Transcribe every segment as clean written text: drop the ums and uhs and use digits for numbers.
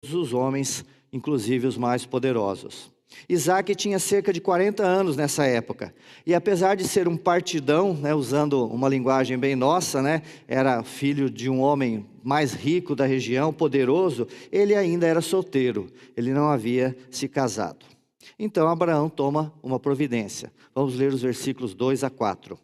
os homens, inclusive os mais poderosos. Isaac tinha cerca de 40 anos nessa época, e apesar de ser um partidão, né, usando uma linguagem bem nossa, né, era filho de um homem mais rico da região, poderoso, ele ainda era solteiro, ele não havia se casado. Então Abraão toma uma providência. Vamos ler os versículos 2 a 4.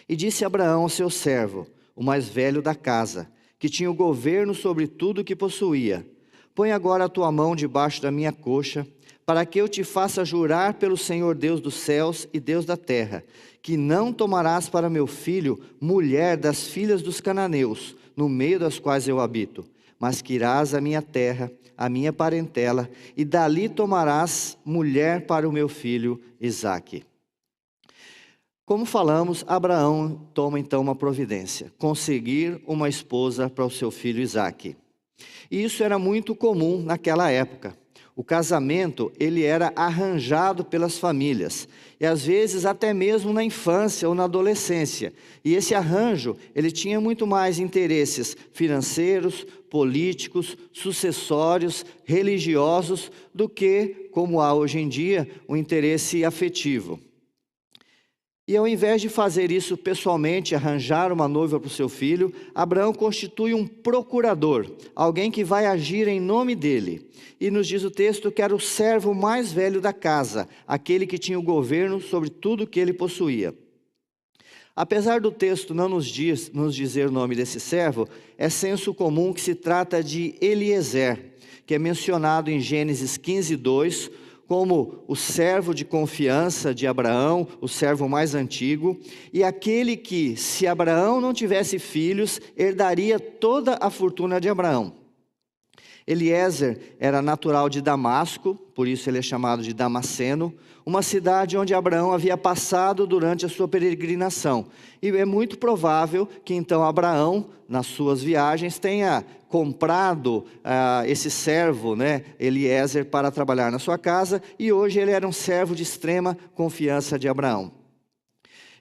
E disse Abraão ao seu servo, o mais velho da casa, que tinha o governo sobre tudo o que possuía: põe agora a tua mão debaixo da minha coxa, para que eu te faça jurar pelo Senhor Deus dos céus e Deus da terra, que não tomarás para meu filho mulher das filhas dos cananeus, no meio das quais eu habito, mas que irás à minha terra, à minha parentela, e dali tomarás mulher para o meu filho Isaque. Como falamos, Abraão toma então uma providência: conseguir uma esposa para o seu filho Isaque. E isso era muito comum naquela época. O casamento, ele era arranjado pelas famílias, e às vezes até mesmo na infância ou na adolescência. E esse arranjo, ele tinha muito mais interesses financeiros, políticos, sucessórios, religiosos, do que, como há hoje em dia, um interesse afetivo. E ao invés de fazer isso pessoalmente, arranjar uma noiva para o seu filho, Abraão constitui um procurador, alguém que vai agir em nome dele. E nos diz o texto que era o servo mais velho da casa, aquele que tinha o governo sobre tudo que ele possuía. Apesar do texto não nos dizer o nome desse servo, é senso comum que se trata de Eliezer, que é mencionado em Gênesis 15:2, como o servo de confiança de Abraão, o servo mais antigo, e aquele que, se Abraão não tivesse filhos, herdaria toda a fortuna de Abraão. Eliezer era natural de Damasco, por isso ele é chamado de Damasceno, uma cidade onde Abraão havia passado durante a sua peregrinação. E é muito provável que então Abraão, nas suas viagens, tenha comprado esse servo, né, Eliezer, para trabalhar na sua casa, e hoje ele era um servo de extrema confiança de Abraão.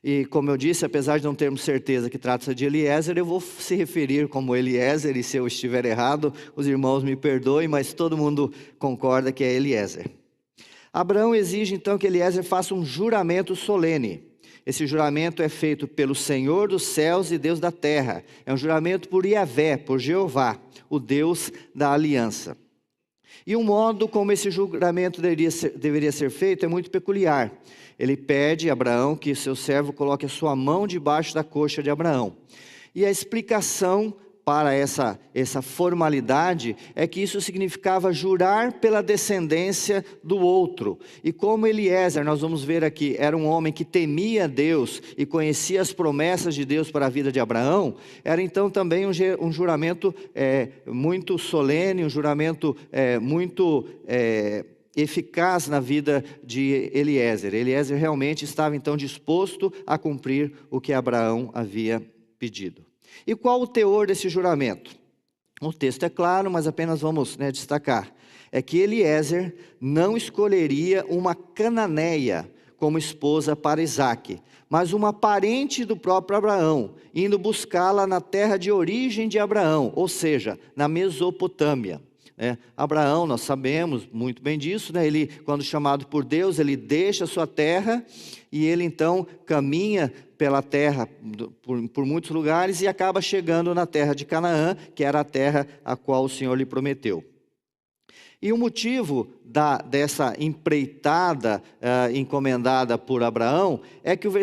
E como eu disse, apesar de não termos certeza que trata-se de Eliezer, eu vou se referir como Eliezer, e se eu estiver errado, os irmãos me perdoem, mas todo mundo concorda que é Eliezer. Abraão exige então que Eliezer faça um juramento solene. Esse juramento é feito pelo Senhor dos céus e Deus da terra. É um juramento por Yahvé, por Jeová, o Deus da aliança. E o modo como esse juramento deveria ser feito é muito peculiar. Ele pede a Abraão que seu servo coloque a sua mão debaixo da coxa de Abraão. E a explicação para essa formalidade é que isso significava jurar pela descendência do outro. E como Eliezer, nós vamos ver aqui, era um homem que temia Deus e conhecia as promessas de Deus para a vida de Abraão, era então também um juramento muito solene, um juramento muito eficaz na vida de Eliezer. Eliezer realmente estava então disposto a cumprir o que Abraão havia pedido. E qual o teor desse juramento? O texto é claro, mas apenas vamos destacar. É que Eliezer não escolheria uma cananeia como esposa para Isaque, mas uma parente do próprio Abraão, indo buscá-la na terra de origem de Abraão, ou seja, na Mesopotâmia. Abraão, nós sabemos muito bem disso, ele, quando chamado por Deus, ele deixa a sua terra e ele então caminha pela terra por muitos lugares e acaba chegando na terra de Canaã, que era a terra a qual o Senhor lhe prometeu. E o motivo dessa empreitada encomendada por Abraão é que o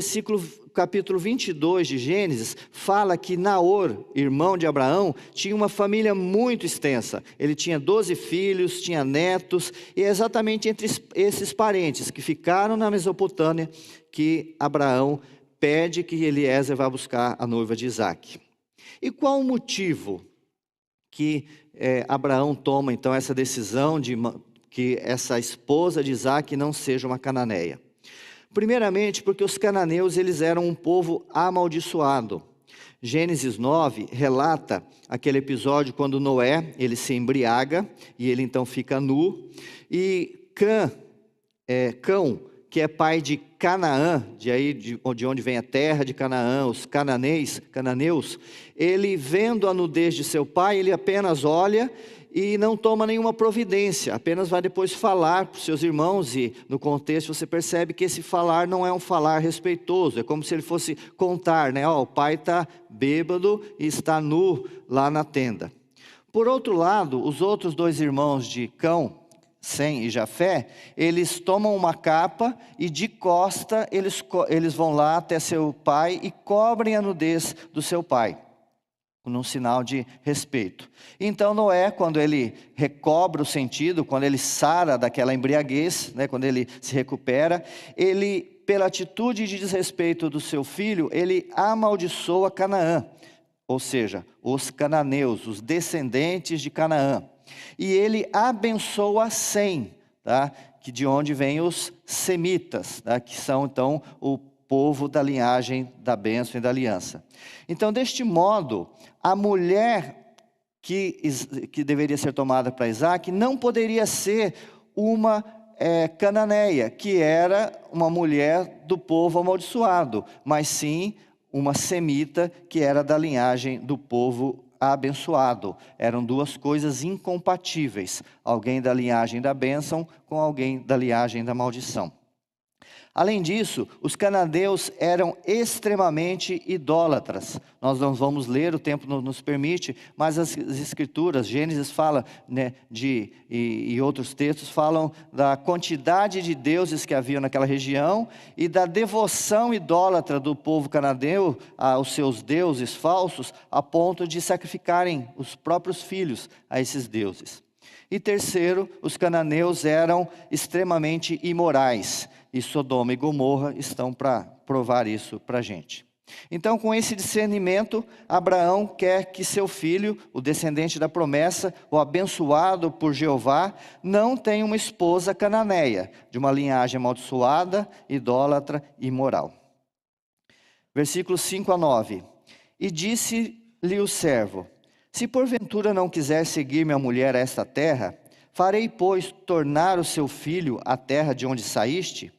capítulo 22 de Gênesis fala que Naor, irmão de Abraão, tinha uma família muito extensa. Ele tinha 12 filhos, tinha netos, e é exatamente entre esses parentes que ficaram na Mesopotâmia que Abraão pede que Eliezer vá buscar a noiva de Isaque. E qual o motivo que Abraão toma então essa decisão de que essa esposa de Isaque não seja uma cananeia? Primeiramente porque os cananeus eles eram um povo amaldiçoado. Gênesis 9 relata aquele episódio quando Noé ele se embriaga e ele então fica nu, e Cão, que é pai de Canaã, de onde vem a terra de Canaã, os cananeus, ele vendo a nudez de seu pai, ele apenas olha e não toma nenhuma providência, apenas vai depois falar para os seus irmãos, e no contexto você percebe que esse falar não é um falar respeitoso, é como se ele fosse contar, né? O pai está bêbado e está nu lá na tenda. Por outro lado, os outros dois irmãos de Cão, Sem e Jafé, eles tomam uma capa e de costa eles vão lá até seu pai e cobrem a nudez do seu pai, num sinal de respeito. Então Noé, quando ele recobra o sentido, quando ele sara daquela embriaguez, né, quando ele se recupera, ele, pela atitude de desrespeito do seu filho, ele amaldiçoa Canaã, ou seja, os cananeus, os descendentes de Canaã. E ele abençoa Sem, tá? Que de onde vêm os semitas, tá? Que são então o povo da linhagem da bênção e da aliança. Então, deste modo, a mulher que deveria ser tomada para Isaac não poderia ser uma cananeia, que era uma mulher do povo amaldiçoado, mas sim uma semita que era da linhagem do povo abençoado. Eram duas coisas incompatíveis, alguém da linhagem da bênção com alguém da linhagem da maldição. Além disso, os cananeus eram extremamente idólatras. Nós não vamos ler, o tempo não nos permite, mas as escrituras, Gênesis fala, né, e outros textos falam da quantidade de deuses que havia naquela região e da devoção idólatra do povo cananeu aos seus deuses falsos, a ponto de sacrificarem os próprios filhos a esses deuses. E terceiro, os cananeus eram extremamente imorais. E Sodoma e Gomorra estão para provar isso para a gente. Então, com esse discernimento, Abraão quer que seu filho, o descendente da promessa, o abençoado por Jeová, não tenha uma esposa cananeia, de uma linhagem amaldiçoada, idólatra e imoral. Versículos 5 a 9. E disse-lhe o servo: se porventura não quiser seguir minha mulher a esta terra, farei, pois, tornar o seu filho à terra de onde saíste?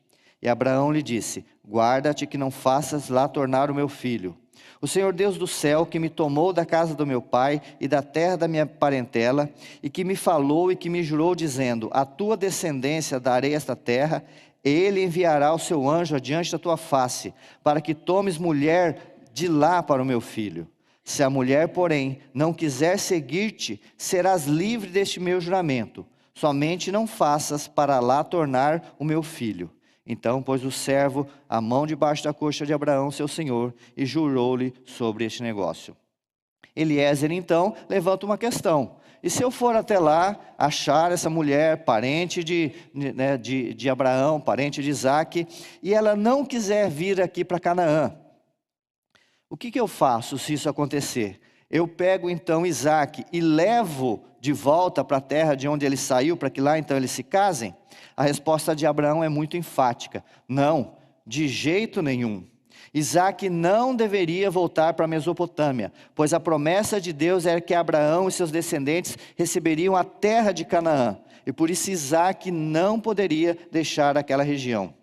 E Abraão lhe disse: guarda-te que não faças lá tornar o meu filho. O Senhor Deus do céu, que me tomou da casa do meu pai e da terra da minha parentela, e que me falou e que me jurou, dizendo: a tua descendência darei esta terra, ele enviará o seu anjo adiante da tua face, para que tomes mulher de lá para o meu filho. Se a mulher, porém, não quiser seguir-te, serás livre deste meu juramento. Somente não faças para lá tornar o meu filho. Então pôs o servo a mão debaixo da coxa de Abraão, seu senhor, e jurou-lhe sobre este negócio. Eliezer, então, levanta uma questão: e se eu for até lá, achar essa mulher, parente de Abraão, parente de Isaque, e ela não quiser vir aqui para Canaã, o que eu faço se isso acontecer? Eu pego então Isaque e levo de volta para a terra de onde ele saiu, para que lá então eles se casem? A resposta de Abraão é muito enfática: não, de jeito nenhum. Isaque não deveria voltar para a Mesopotâmia, pois a promessa de Deus era que Abraão e seus descendentes receberiam a terra de Canaã, e por isso Isaque não poderia deixar aquela região.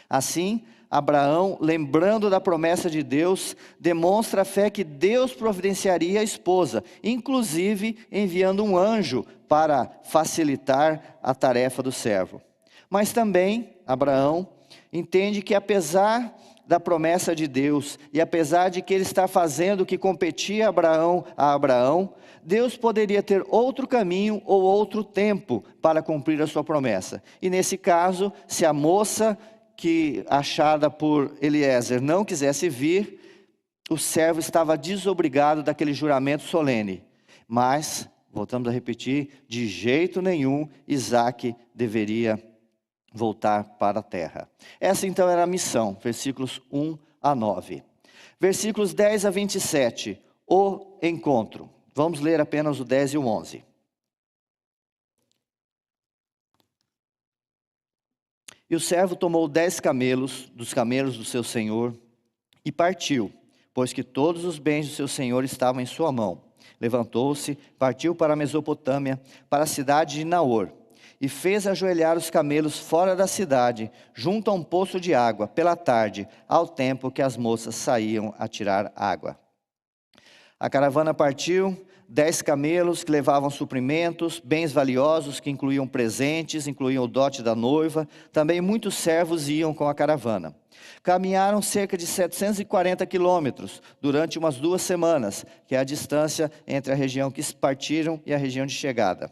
Assim, Abraão, lembrando da promessa de Deus, demonstra a fé que Deus providenciaria a esposa, inclusive enviando um anjo para facilitar a tarefa do servo. Mas também Abraão entende que, apesar da promessa de Deus, e apesar de que ele está fazendo o que competia a Abraão, Deus poderia ter outro caminho ou outro tempo para cumprir a sua promessa. E nesse caso, se a moça que achada por Eliezer não quisesse vir, o servo estava desobrigado daquele juramento solene. Mas, voltamos a repetir, de jeito nenhum Isaque deveria voltar para a terra. Essa então era a missão, versículos 1 a 9. Versículos 10 a 27, o encontro. Vamos ler apenas o 10 e o 11. E o servo tomou 10 camelos, dos camelos do seu senhor, e partiu, pois que todos os bens do seu senhor estavam em sua mão. Levantou-se, partiu para a Mesopotâmia, para a cidade de Naor, e fez ajoelhar os camelos fora da cidade, junto a um poço de água, pela tarde, ao tempo que as moças saíam a tirar água. A caravana partiu, 10 camelos que levavam suprimentos, bens valiosos que incluíam presentes, incluíam o dote da noiva. Também muitos servos iam com a caravana. Caminharam cerca de 740 quilômetros durante umas 2 semanas, que é a distância entre a região que partiram e a região de chegada.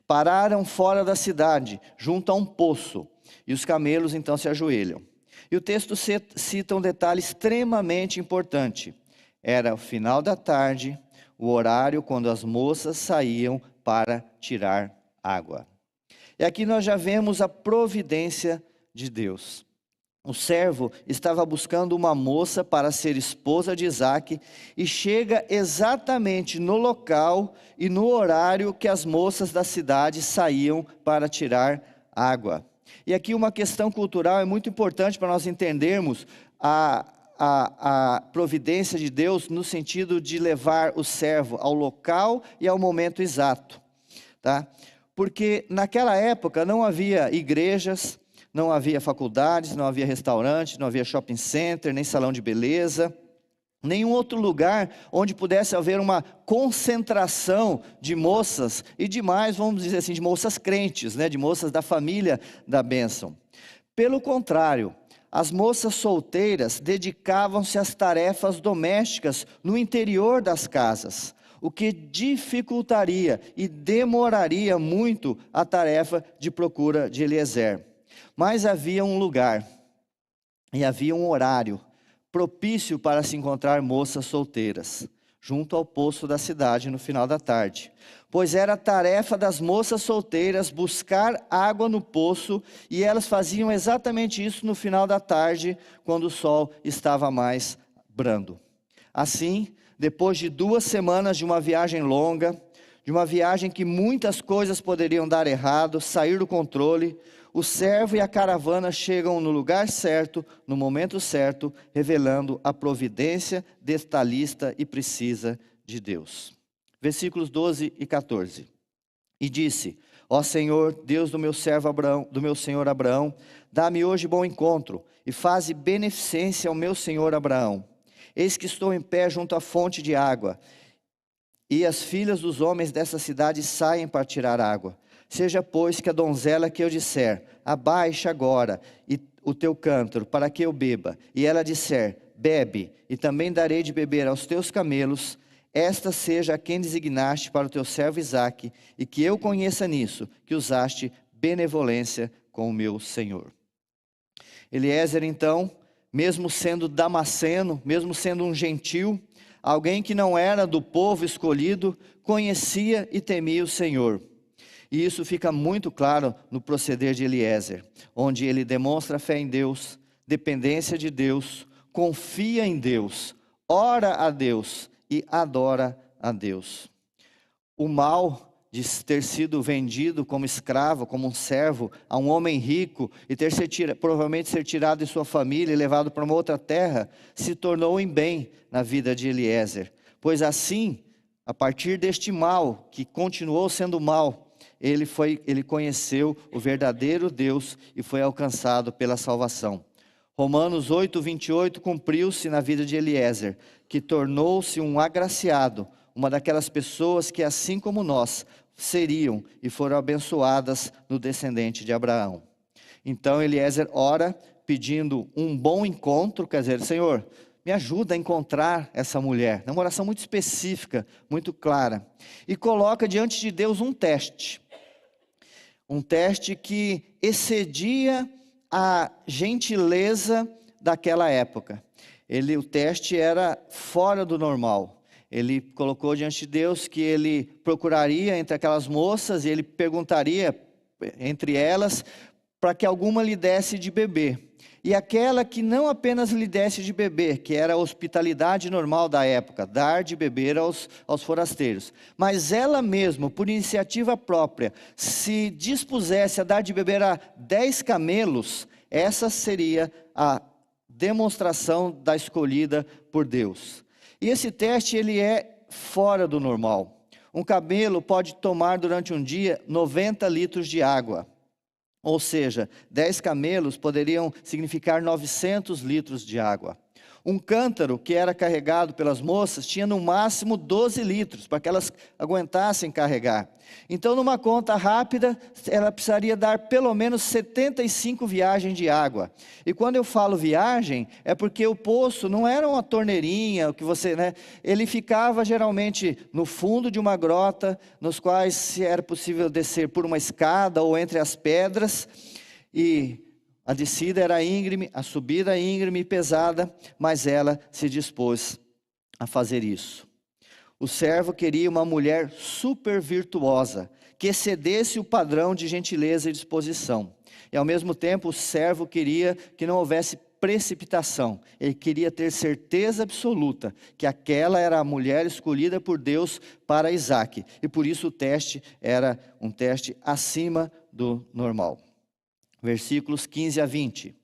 Pararam fora da cidade, junto a um poço, e os camelos então se ajoelham. E o texto cita um detalhe extremamente importante. Era o final da tarde, o horário quando as moças saíam para tirar água. E aqui nós já vemos a providência de Deus. O servo estava buscando uma moça para ser esposa de Isaque e chega exatamente no local e no horário que as moças da cidade saíam para tirar água. E aqui uma questão cultural é muito importante para nós entendermos a providência de Deus no sentido de levar o servo ao local e ao momento exato, tá? Porque naquela época não havia igrejas, não havia faculdades, não havia restaurante, não havia shopping center, nem salão de beleza, nenhum outro lugar onde pudesse haver uma concentração de moças e de mais, vamos dizer assim, de moças crentes, né, de moças da família da bênção. Pelo contrário, as moças solteiras dedicavam-se às tarefas domésticas no interior das casas, o que dificultaria e demoraria muito a tarefa de procura de Eliezer. Mas havia um lugar e havia um horário propício para se encontrar moças solteiras, junto ao poço da cidade no final da tarde. Pois era a tarefa das moças solteiras buscar água no poço, e elas faziam exatamente isso no final da tarde, quando o sol estava mais brando. Assim, depois de 2 semanas de uma viagem longa, de uma viagem que muitas coisas poderiam dar errado, sair do controle, o servo e a caravana chegam no lugar certo, no momento certo, revelando a providência detalhista e precisa de Deus. Versículos 12 e 14. E disse: ó Senhor, Deus do meu servo Abraão, do meu senhor Abraão, dá-me hoje bom encontro e faze beneficência ao meu senhor Abraão. Eis que estou em pé junto à fonte de água, e as filhas dos homens dessa cidade saem para tirar água. Seja, pois, que a donzela que eu disser, abaixa agora o teu cântaro, para que eu beba, e ela disser, bebe, e também darei de beber aos teus camelos, esta seja a quem designaste para o teu servo Isaque, e que eu conheça nisso, que usaste benevolência com o meu senhor. Eliezer, então, mesmo sendo damasceno, mesmo sendo um gentil, alguém que não era do povo escolhido, conhecia e temia o Senhor. E isso fica muito claro no proceder de Eliezer, onde ele demonstra fé em Deus, dependência de Deus, confia em Deus, ora a Deus e adora a Deus. O mal de ter sido vendido como escravo, como um servo, a um homem rico, e provavelmente ser tirado de sua família e levado para uma outra terra, se tornou em bem na vida de Eliezer. Pois assim, a partir deste mal, que continuou sendo mal, ele conheceu o verdadeiro Deus e foi alcançado pela salvação. Romanos 8:28 cumpriu-se na vida de Eliezer, que tornou-se um agraciado, uma daquelas pessoas que, assim como nós, seriam e foram abençoadas no descendente de Abraão. Então Eliezer ora pedindo um bom encontro, quer dizer, Senhor, me ajuda a encontrar essa mulher. É uma oração muito específica, muito clara. E coloca diante de Deus um teste. Um teste que excedia a gentileza daquela época. O teste era fora do normal. Ele colocou diante de Deus que ele procuraria entre aquelas moças e ele perguntaria entre elas para que alguma lhe desse de beber. E aquela que não apenas lhe desse de beber, que era a hospitalidade normal da época, dar de beber aos forasteiros, mas ela mesma, por iniciativa própria, se dispusesse a dar de beber a 10 camelos, essa seria a demonstração da escolhida por Deus. E esse teste ele é fora do normal. Um camelo pode tomar durante um dia 90 litros de água. Ou seja, 10 camelos poderiam significar 900 litros de água. Um cântaro que era carregado pelas moças tinha no máximo 12 litros, para que elas aguentassem carregar. Então, numa conta rápida, ela precisaria dar pelo menos 75 viagens de água. E quando eu falo viagem, é porque o poço não era uma torneirinha, que você, ele ficava geralmente no fundo de uma grota, nos quais se era possível descer por uma escada ou entre as pedras, e a descida era íngreme, a subida íngreme e pesada, mas ela se dispôs a fazer isso. O servo queria uma mulher super virtuosa, que excedesse o padrão de gentileza e disposição. E ao mesmo tempo o servo queria que não houvesse precipitação. Ele queria ter certeza absoluta que aquela era a mulher escolhida por Deus para Isaque. E por isso o teste era um teste acima do normal. Versículos 15 a 20.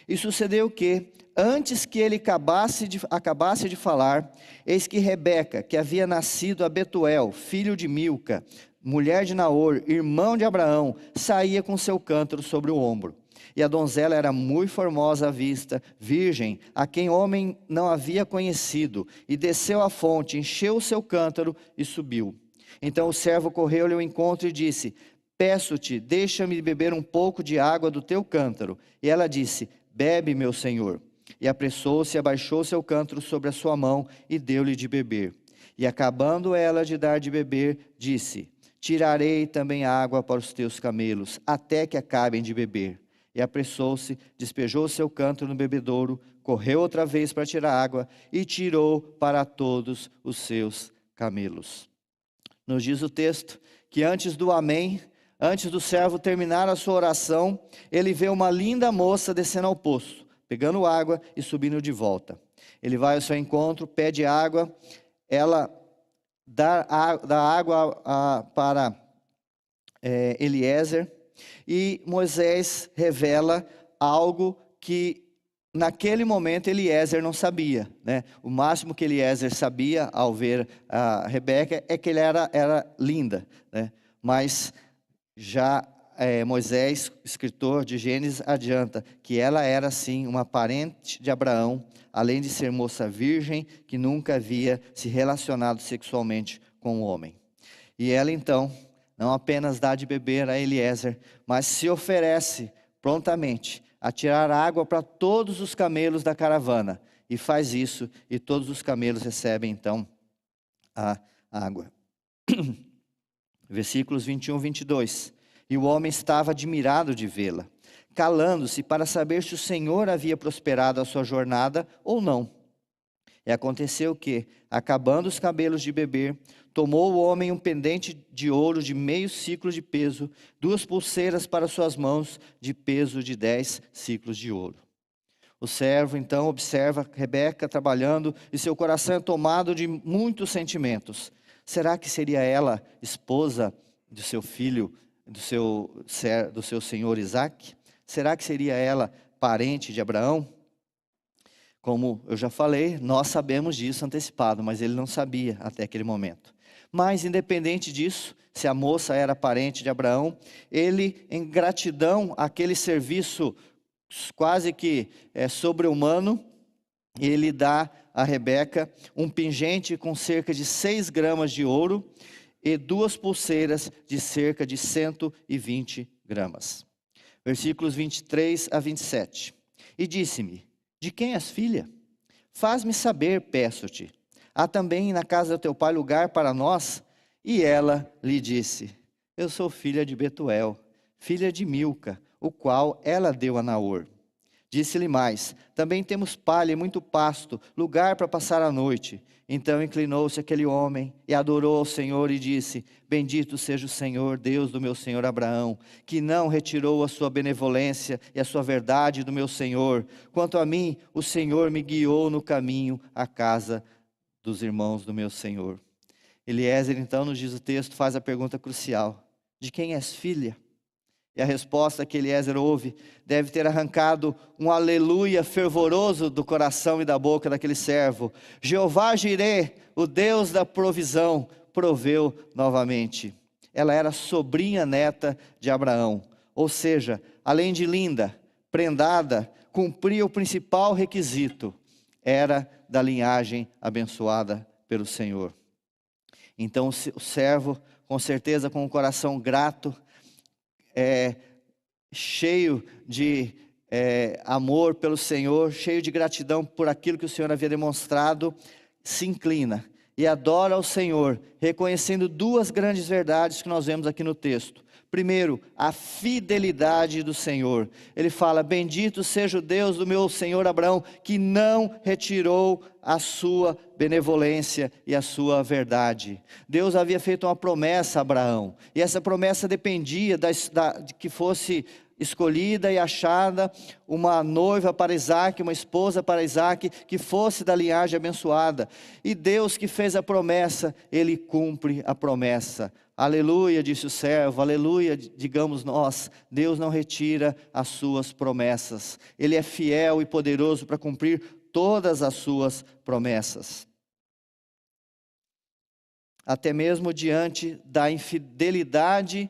E sucedeu que, antes que ele acabasse de falar, eis que Rebeca, que havia nascido a Betuel, filho de Milca, mulher de Naor, irmão de Abraão, saía com seu cântaro sobre o ombro. E a donzela era muito formosa à vista, virgem, a quem homem não havia conhecido, e desceu à fonte, encheu o seu cântaro e subiu. Então o servo correu-lhe ao encontro e disse: peço-te, deixa-me beber um pouco de água do teu cântaro. E ela disse: bebe, meu senhor. E apressou-se e abaixou seu cântaro sobre a sua mão e deu-lhe de beber. E acabando ela de dar de beber, disse: tirarei também água para os teus camelos, até que acabem de beber. E apressou-se, despejou seu cântaro no bebedouro, correu outra vez para tirar água e tirou para todos os seus camelos. Nos diz o texto que antes do amém, antes do servo terminar a sua oração, ele vê uma linda moça descendo ao poço, pegando água e subindo de volta. Ele vai ao seu encontro, pede água, ela dá água para Eliezer, e Moisés revela algo que naquele momento Eliezer não sabia, O máximo que Eliezer sabia ao ver a Rebeca é que ela era linda, Mas já Moisés, escritor de Gênesis, adianta que ela era sim uma parente de Abraão, além de ser moça virgem, que nunca havia se relacionado sexualmente com o homem. E ela então, não apenas dá de beber a Eliezer, mas se oferece prontamente a tirar água para todos os camelos da caravana. E faz isso, e todos os camelos recebem então a água. Versículos 21 e 22. E o homem estava admirado de vê-la, calando-se para saber se o Senhor havia prosperado a sua jornada ou não. E aconteceu que, acabando os camelos de beber, tomou o homem um pendente de ouro de meio siclo de peso, 2 pulseiras para suas mãos de peso de 10 siclos de ouro. O servo então observa Rebeca trabalhando e seu coração é tomado de muitos sentimentos. Será que seria ela esposa do seu filho, do seu senhor Isaque? Será que seria ela parente de Abraão? Como eu já falei, nós sabemos disso antecipado, mas ele não sabia até aquele momento. Mas independente disso, se a moça era parente de Abraão, ele, em gratidão àquele serviço quase que sobre-humano, ele dá a Rebeca um pingente com cerca de 6 gramas de ouro e 2 pulseiras de cerca de 120 gramas. Versículos 23 a 27. E disse-me: de quem és filha? Faz-me saber, peço-te. Há também na casa do teu pai lugar para nós? E ela lhe disse: eu sou filha de Betuel, filha de Milca, o qual ela deu a Naor. Disse-lhe mais: também temos palha e muito pasto, lugar para passar a noite. Então inclinou-se aquele homem e adorou ao Senhor e disse: bendito seja o Senhor, Deus do meu senhor Abraão, que não retirou a sua benevolência e a sua verdade do meu senhor. Quanto a mim, o Senhor me guiou no caminho à casa dos irmãos do meu senhor. Eliezer, então, nos diz o texto, faz a pergunta crucial: de quem és filha? E a resposta que Eliezer ouve deve ter arrancado um aleluia fervoroso do coração e da boca daquele servo. Jeová Jirê, o Deus da provisão, proveu novamente. Ela era sobrinha neta de Abraão, ou seja, além de linda, prendada, cumpria o principal requisito. era da linhagem abençoada pelo Senhor. Então o servo, com certeza com o coração grato, cheio de amor pelo Senhor, cheio de gratidão por aquilo que o Senhor havia demonstrado, se inclina e adora ao Senhor, reconhecendo duas grandes verdades que nós vemos aqui no texto. Primeiro, a fidelidade do Senhor. Ele fala: bendito seja o Deus do meu senhor Abraão, que não retirou a sua benevolência e a sua verdade. Deus havia feito uma promessa a Abraão, e essa promessa dependia de que fosse escolhida e achada uma noiva para Isaac, uma esposa para Isaac, que fosse da linhagem abençoada. E Deus que fez a promessa, Ele cumpre a promessa. Aleluia, disse o servo, aleluia, digamos nós. Deus não retira as suas promessas. Ele é fiel e poderoso para cumprir todas as suas promessas. Até mesmo diante da infidelidade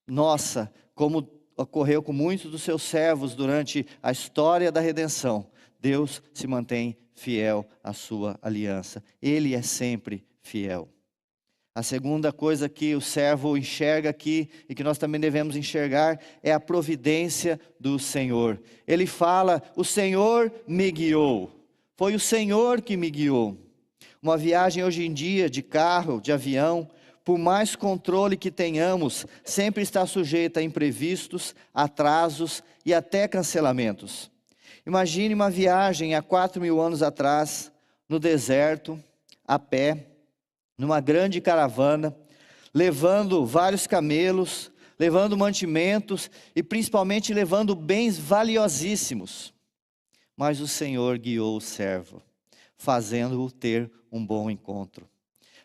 nossa, como ocorreu com muitos dos seus servos durante a história da redenção, Deus se mantém fiel à sua aliança. Ele é sempre fiel. A segunda coisa que o servo enxerga aqui, e que nós também devemos enxergar, é a providência do Senhor. Ele fala: o Senhor me guiou, foi o Senhor que me guiou. Uma viagem hoje em dia, de carro, de avião, por mais controle que tenhamos, sempre está sujeita a imprevistos, atrasos e até cancelamentos. Imagine uma viagem há 4.000 anos atrás, no deserto, a pé, numa grande caravana, levando vários camelos, levando mantimentos e principalmente levando bens valiosíssimos. Mas o Senhor guiou o servo, fazendo-o ter um bom encontro,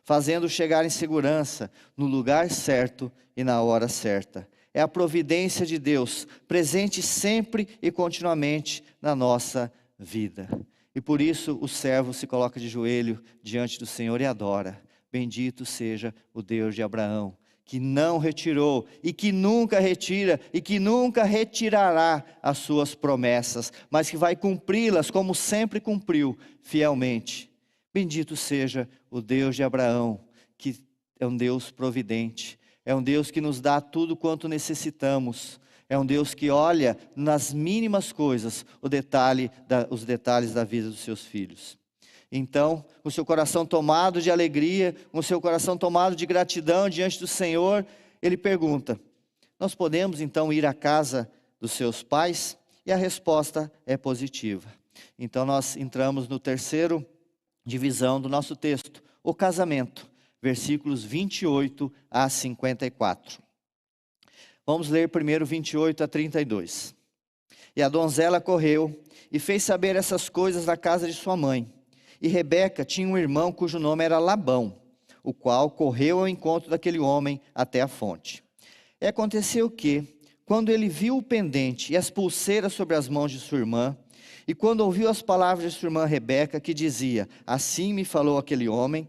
fazendo-o chegar em segurança, no lugar certo e na hora certa. É a providência de Deus, presente sempre e continuamente na nossa vida. E por isso o servo se coloca de joelho diante do Senhor e adora: bendito seja o Deus de Abraão, que não retirou e que nunca retira e que nunca retirará as suas promessas, mas que vai cumpri-las como sempre cumpriu, fielmente. Bendito seja o Deus de Abraão, que é um Deus providente, é um Deus que nos dá tudo quanto necessitamos, é um Deus que olha nas mínimas coisas os detalhes da vida dos seus filhos. Então, com seu coração tomado de alegria, com seu coração tomado de gratidão diante do Senhor, ele pergunta: nós podemos então ir à casa dos seus pais? E a resposta é positiva. Então nós entramos no terceiro divisão do nosso texto, o casamento, versículos 28 a 54. Vamos ler primeiro 28 a 32. E a donzela correu e fez saber essas coisas na casa de sua mãe. E Rebeca tinha um irmão cujo nome era Labão, o qual correu ao encontro daquele homem até a fonte. E aconteceu que, quando ele viu o pendente e as pulseiras sobre as mãos de sua irmã, e quando ouviu as palavras de sua irmã Rebeca, que dizia: assim me falou aquele homem,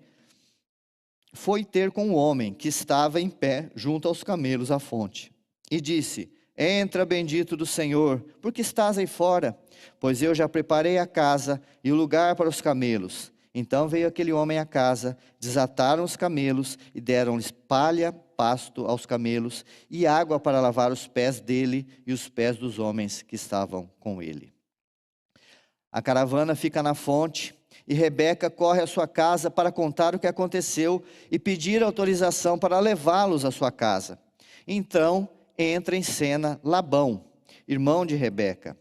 foi ter com o homem que estava em pé junto aos camelos à fonte. E disse: entra, bendito do Senhor, porque estás aí fora, pois eu já preparei a casa e o lugar para os camelos. Então veio aquele homem à casa, desataram os camelos e deram-lhes palha, pasto aos camelos e água para lavar os pés dele e os pés dos homens que estavam com ele. A caravana fica na fonte e Rebeca corre à sua casa para contar o que aconteceu e pedir autorização para levá-los à sua casa. Então entra em cena Labão, irmão de Rebeca.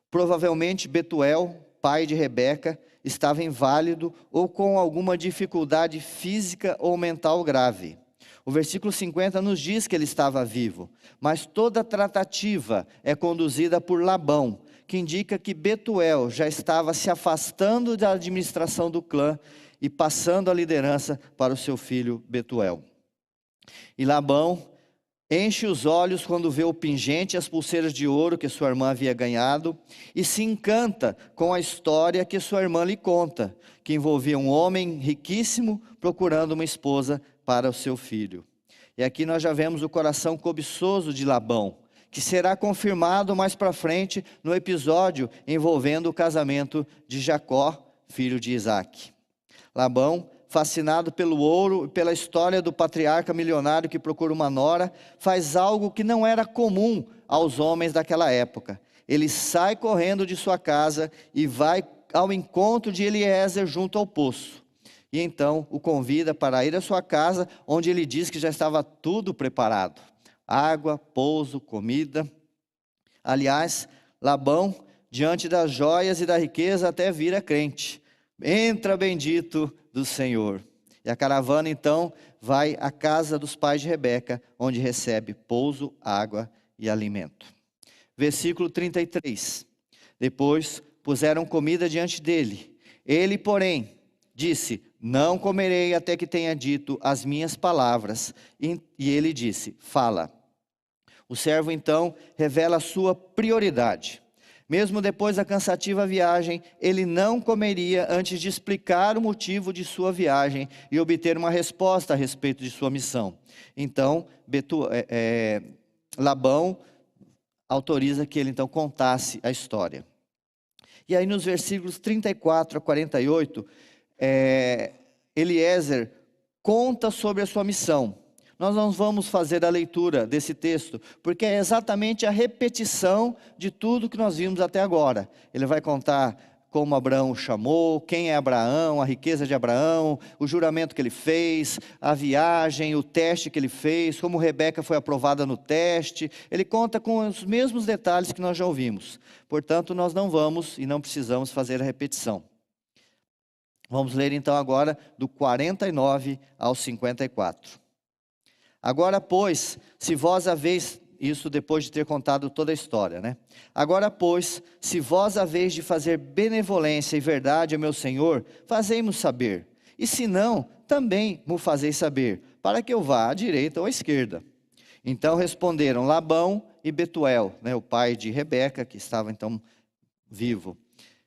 Provavelmente Betuel, pai de Rebeca, estava inválido ou com alguma dificuldade física ou mental grave. O versículo 50 nos diz que ele estava vivo, mas toda tratativa é conduzida por Labão, que indica que Betuel já estava se afastando da administração do clã e passando a liderança para o seu filho Betuel. E Labão enche os olhos quando vê o pingente e as pulseiras de ouro que sua irmã havia ganhado e se encanta com a história que sua irmã lhe conta, que envolvia um homem riquíssimo procurando uma esposa para o seu filho. E aqui nós já vemos o coração cobiçoso de Labão, que será confirmado mais para frente no episódio envolvendo o casamento de Jacó, filho de Isaque. Labão, fascinado pelo ouro e pela história do patriarca milionário que procura uma nora, faz algo que não era comum aos homens daquela época. Ele sai correndo de sua casa e vai ao encontro de Eliezer junto ao poço. E então o convida para ir à sua casa, onde ele diz que já estava tudo preparado: água, pouso, comida. Aliás, Labão, diante das joias e da riqueza, até vira crente. Entra, bendito do Senhor. E a caravana então vai à casa dos pais de Rebeca, onde recebe pouso, água e alimento. Versículo 33. Depois puseram comida diante dele. Ele, porém, disse: não comerei até que tenha dito as minhas palavras. E ele disse: fala. O servo então revela a sua prioridade. Mesmo depois da cansativa viagem, ele não comeria antes de explicar o motivo de sua viagem e obter uma resposta a respeito de sua missão. Então, Labão autoriza que ele então contasse a história. E aí nos versículos 34 a 48, Eliezer conta sobre a sua missão. Nós não vamos fazer a leitura desse texto, porque é exatamente a repetição de tudo que nós vimos até agora. Ele vai contar como Abraão o chamou, quem é Abraão, a riqueza de Abraão, o juramento que ele fez, a viagem, o teste que ele fez, como Rebeca foi aprovada no teste. Ele conta com os mesmos detalhes que nós já ouvimos. Portanto, nós não vamos e não precisamos fazer a repetição. Vamos ler então agora do 49 ao 54. Agora, pois, se vós haveis, isso depois de ter contado toda a história, né? Agora, pois, se vós haveis de fazer benevolência e verdade ao meu Senhor, fazei-mo saber. E se não, também mo fazeis saber, para que eu vá à direita ou à esquerda. Então responderam Labão e Betuel, né, o pai de Rebeca, que estava então vivo.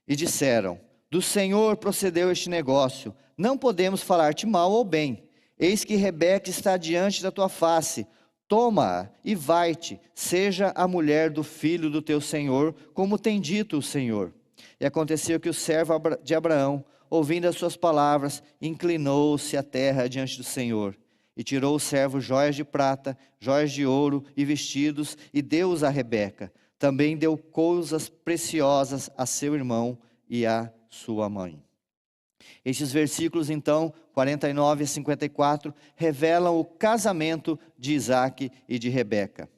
E disseram: do Senhor procedeu este negócio, não podemos falar-te mal ou bem. Eis que Rebeca está diante da tua face, toma-a e vai-te, seja a mulher do filho do teu senhor, como tem dito o Senhor. E aconteceu que o servo de Abraão, ouvindo as suas palavras, inclinou-se à terra diante do Senhor. E tirou o servo joias de prata, joias de ouro e vestidos, e deu-os a Rebeca. Também deu coisas preciosas a seu irmão e a sua mãe. Estes versículos, então, 49 a 54, revelam o casamento de Isaque e de Rebeca.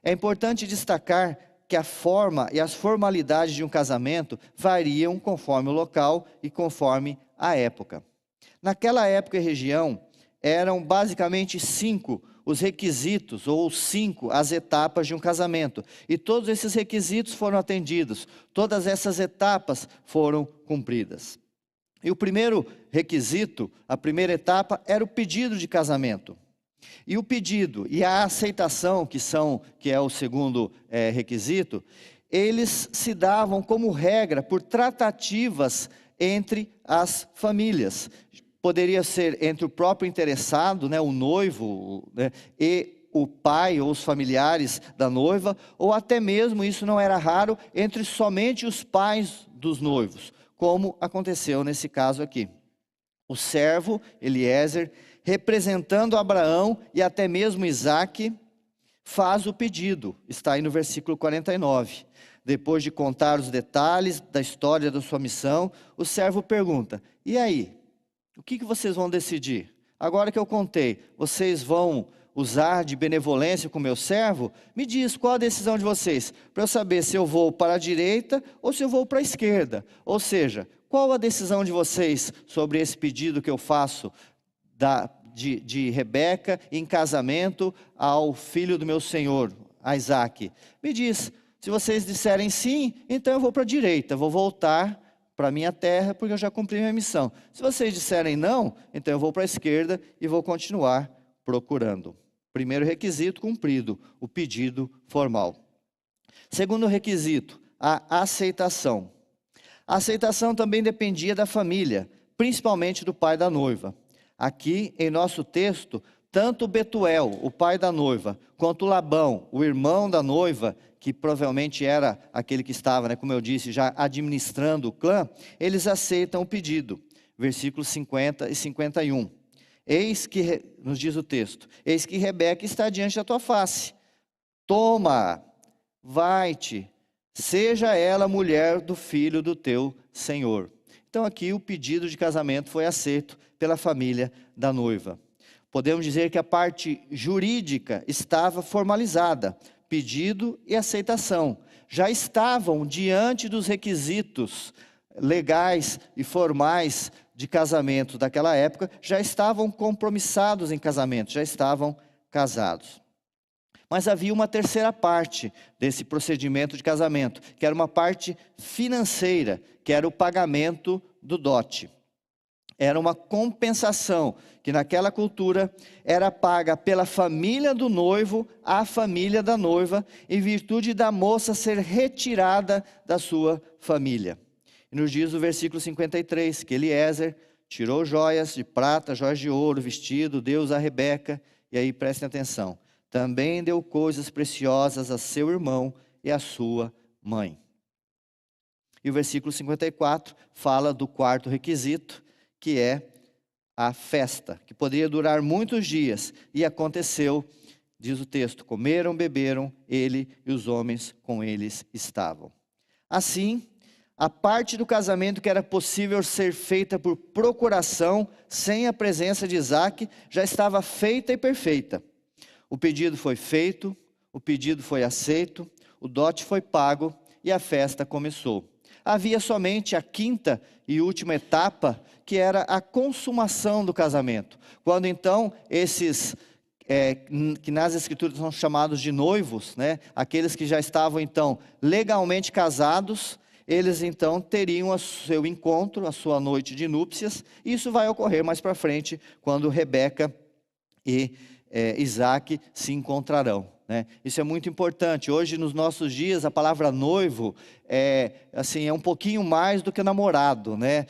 É importante destacar que a forma e as formalidades de um casamento variam conforme o local e conforme a época. Naquela época e região, eram basicamente 5 os requisitos, ou 5 as etapas de um casamento. E todos esses requisitos foram atendidos, todas essas etapas foram cumpridas. E o primeiro requisito, a primeira etapa, era o pedido de casamento. E o pedido e a aceitação, que é o segundo requisito, eles se davam como regra por tratativas entre as famílias. Poderia ser entre o próprio interessado, né, o noivo, né, e o pai ou os familiares da noiva, ou até mesmo, isso não era raro, entre somente os pais dos noivos, como aconteceu nesse caso aqui. O servo, Eliezer, representando Abraão e até mesmo Isaque, faz o pedido. Está aí no versículo 49. Depois de contar os detalhes da história da sua missão, o servo pergunta: e aí, o que vocês vão decidir? Agora que eu contei, vocês vão usar de benevolência com o meu servo? Me diz, qual a decisão de vocês? Para eu saber se eu vou para a direita ou se eu vou para a esquerda. Ou seja, qual a decisão de vocês sobre esse pedido que eu faço de Rebeca em casamento ao filho do meu senhor, a Isaque? Me diz, se vocês disserem sim, então eu vou para a direita, vou voltar para a minha terra, porque eu já cumpri minha missão. Se vocês disserem não, então eu vou para a esquerda e vou continuar procurando. Primeiro requisito cumprido, o pedido formal. Segundo requisito, a aceitação. A aceitação também dependia da família, principalmente do pai da noiva. Aqui, em nosso texto, Tanto Betuel, o pai da noiva, quanto Labão, o irmão da noiva, que provavelmente era aquele que estava, né, como eu disse, já administrando o clã, eles aceitam o pedido. Versículos 50 e 51. Eis que, nos diz o texto, eis que Rebeca está diante da tua face. Toma, vai-te, seja ela mulher do filho do teu senhor. Então aqui o pedido de casamento foi aceito pela família da noiva. Podemos dizer que a parte jurídica estava formalizada, pedido e aceitação. Já estavam diante dos requisitos legais e formais de casamento daquela época, já estavam compromissados em casamento, já estavam casados. Mas havia uma terceira parte desse procedimento de casamento, que era uma parte financeira, que era o pagamento do dote. Era uma compensação que naquela cultura era paga pela família do noivo à família da noiva, em virtude da moça ser retirada da sua família. E nos diz o versículo 53, que Eliezer tirou joias de prata, joias de ouro, vestido, deu a Rebeca, e aí prestem atenção, também deu coisas preciosas a seu irmão e a sua mãe. E o versículo 54 fala do quarto requisito, que é a festa, que poderia durar muitos dias, e aconteceu, diz o texto, comeram, beberam, ele e os homens com eles estavam. Assim, a parte do casamento que era possível ser feita por procuração, sem a presença de Isaac, já estava feita e perfeita. O pedido foi feito, o pedido foi aceito, o dote foi pago e a festa começou. Havia somente a quinta e última etapa, que era a consumação do casamento. Quando então esses, que nas escrituras são chamados de noivos, né, aqueles que já estavam então legalmente casados, eles então teriam o seu encontro, a sua noite de núpcias. Isso vai ocorrer mais para frente, quando Rebeca e Isaac se encontrarão. Isso é muito importante. Hoje, nos nossos dias, a palavra noivo é um pouquinho mais do que namorado, né?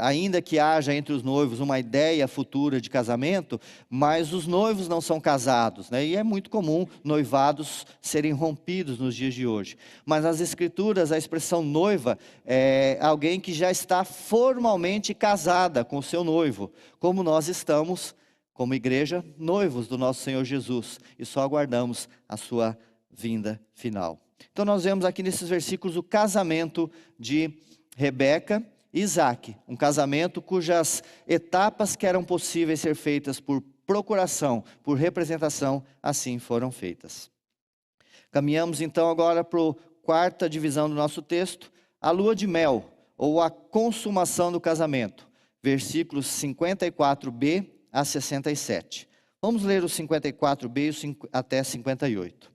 Ainda que haja entre os noivos uma ideia futura de casamento, mas os noivos não são casados, né? E é muito comum noivados serem rompidos nos dias de hoje. Mas nas escrituras, a expressão noiva é alguém que já está formalmente casada com o seu noivo, como nós estamos como igreja, noivos do nosso Senhor Jesus, e só aguardamos a sua vinda final. Então nós vemos aqui nesses versículos o casamento de Rebeca e Isaac, um casamento cujas etapas que eram possíveis ser feitas por procuração, por representação, assim foram feitas. Caminhamos então agora para a quarta divisão do nosso texto, a lua de mel, ou a consumação do casamento, versículos 54b a 67. Vamos ler os 54b até 58.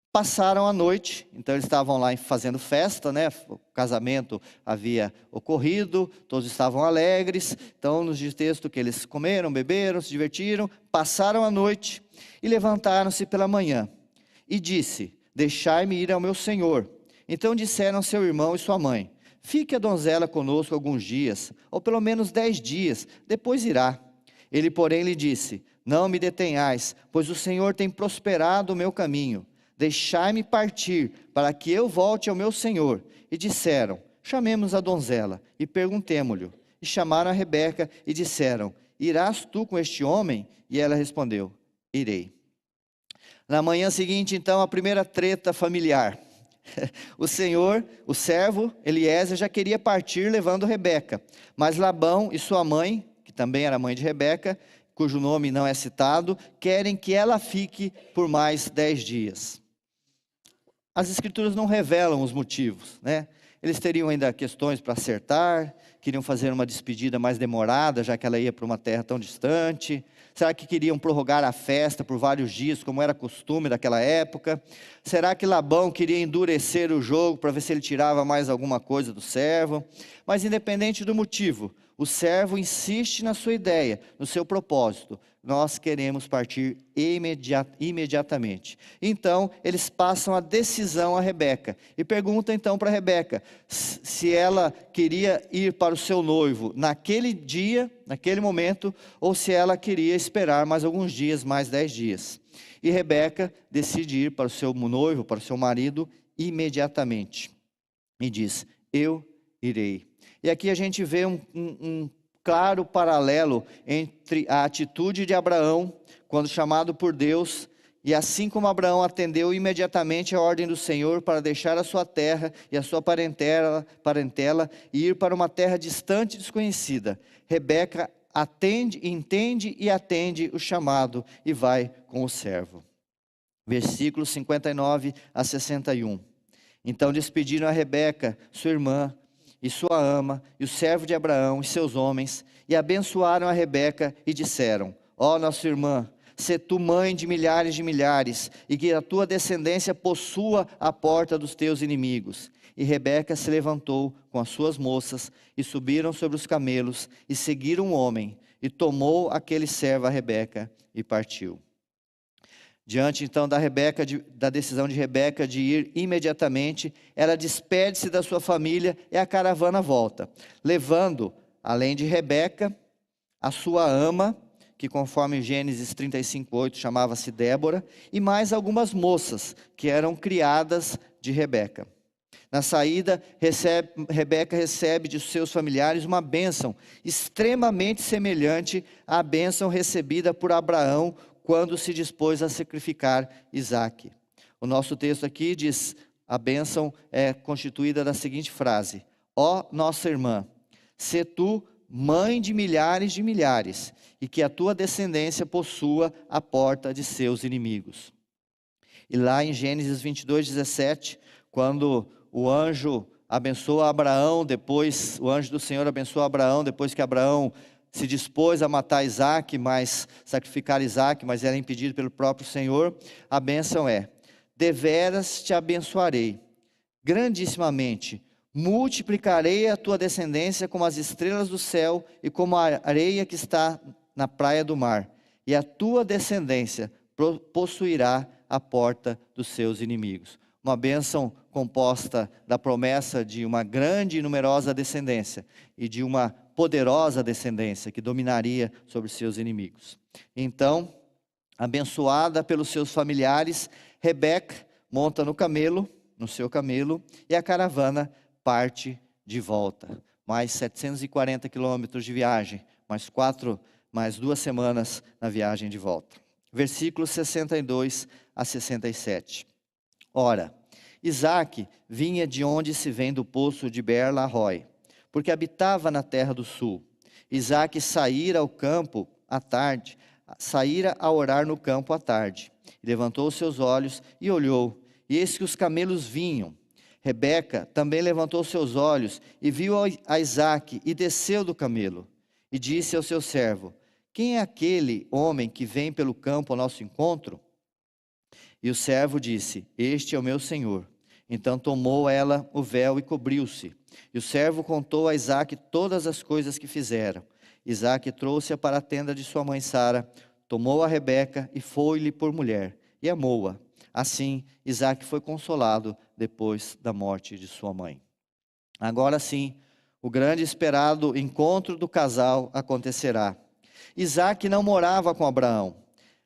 Passaram a noite, então eles estavam lá fazendo festa, né? O casamento havia ocorrido, todos estavam alegres. Então nos diz o texto que eles comeram, beberam, se divertiram, passaram a noite e levantaram-se pela manhã. E disse, deixai-me ir ao meu senhor. Então disseram seu irmão e sua mãe, fique a donzela conosco alguns dias, ou pelo menos 10 dias, depois irá. Ele, porém, lhe disse, não me detenhais, pois o Senhor tem prosperado o meu caminho. Deixai-me partir, para que eu volte ao meu Senhor. E disseram, chamemos a donzela, e perguntemo-lhe. E chamaram a Rebeca, e disseram, irás tu com este homem? E ela respondeu, irei. Na manhã seguinte, então, a primeira treta familiar. O Senhor, o servo, Eliezer, já queria partir levando Rebeca. Mas Labão e sua mãe, que também era mãe de Rebeca, cujo nome não é citado, querem que ela fique por mais 10 dias. As escrituras não revelam os motivos, né? Eles teriam ainda questões para acertar, queriam fazer uma despedida mais demorada, já que ela ia para uma terra tão distante. Será que queriam prorrogar a festa por vários dias, como era costume daquela época? Será que Labão queria endurecer o jogo para ver se ele tirava mais alguma coisa do servo? Mas independente do motivo, o servo insiste na sua ideia, no seu propósito. nós queremos partir imediatamente. Então, eles passam a decisão a Rebeca, e perguntam então para Rebeca, se ela queria ir para o seu noivo naquele dia, naquele momento, ou se ela queria esperar mais alguns dias, mais 10 dias. E Rebeca decide ir para o seu noivo, para o seu marido, imediatamente. E diz, eu irei. E aqui a gente vê um claro paralelo entre a atitude de Abraão, quando chamado por Deus, e assim como Abraão atendeu imediatamente a ordem do Senhor para deixar a sua terra e a sua parentela e ir para uma terra distante e desconhecida, Rebeca entende e atende o chamado e vai com o servo. Versículos 59 a 61. Então despediram a Rebeca, sua irmã, e sua ama, e o servo de Abraão, e seus homens, e abençoaram a Rebeca, e disseram, ó nossa irmã, sê tu mãe de milhares, e que a tua descendência possua a porta dos teus inimigos. E Rebeca se levantou com as suas moças, e subiram sobre os camelos, e seguiram o homem, e tomou aquele servo a Rebeca, e partiu. Diante então da decisão de Rebeca de ir imediatamente, ela despede-se da sua família e a caravana volta, levando, além de Rebeca, a sua ama, que conforme Gênesis 35:8 chamava-se Débora, e mais algumas moças que eram criadas de Rebeca. Na saída, Rebeca recebe de seus familiares uma bênção extremamente semelhante à bênção recebida por Abraão quando se dispôs a sacrificar Isaque. O nosso texto aqui diz, a bênção é constituída da seguinte frase, ó nossa irmã, sê tu mãe de milhares, e que a tua descendência possua a porta de seus inimigos. E lá em Gênesis 22:17, quando o anjo abençoa Abraão, o anjo do Senhor abençoa Abraão, depois que Abraão se dispôs a matar Isaque, sacrificar Isaque, mas era impedido pelo próprio Senhor, a bênção é, deveras te abençoarei, grandissimamente, multiplicarei a tua descendência como as estrelas do céu e como a areia que está na praia do mar, e a tua descendência possuirá a porta dos seus inimigos. Uma bênção composta da promessa de uma grande e numerosa descendência e de uma poderosa descendência que dominaria sobre seus inimigos. Então, abençoada pelos seus familiares, Rebeca monta no seu camelo, e a caravana parte de volta. Mais 740 quilômetros de viagem, mais 2 semanas na viagem de volta. Versículos 62 a 67. Ora, Isaque vinha de onde se vem do poço de Beer-Lahai, porque habitava na terra do sul. Isaque saíra ao campo à tarde, saíra a orar no campo à tarde. Levantou os seus olhos e olhou, e eis que os camelos vinham. Rebeca também levantou seus olhos e viu a Isaque e desceu do camelo. E disse ao seu servo, quem é aquele homem que vem pelo campo ao nosso encontro? E o servo disse, este é o meu senhor. Então tomou ela o véu e cobriu-se. E o servo contou a Isaque todas as coisas que fizeram. Isaque trouxe-a para a tenda de sua mãe Sara, tomou a Rebeca e foi-lhe por mulher, e amou-a. Assim, Isaque foi consolado depois da morte de sua mãe. Agora sim, o grande e esperado encontro do casal acontecerá. Isaque não morava com Abraão.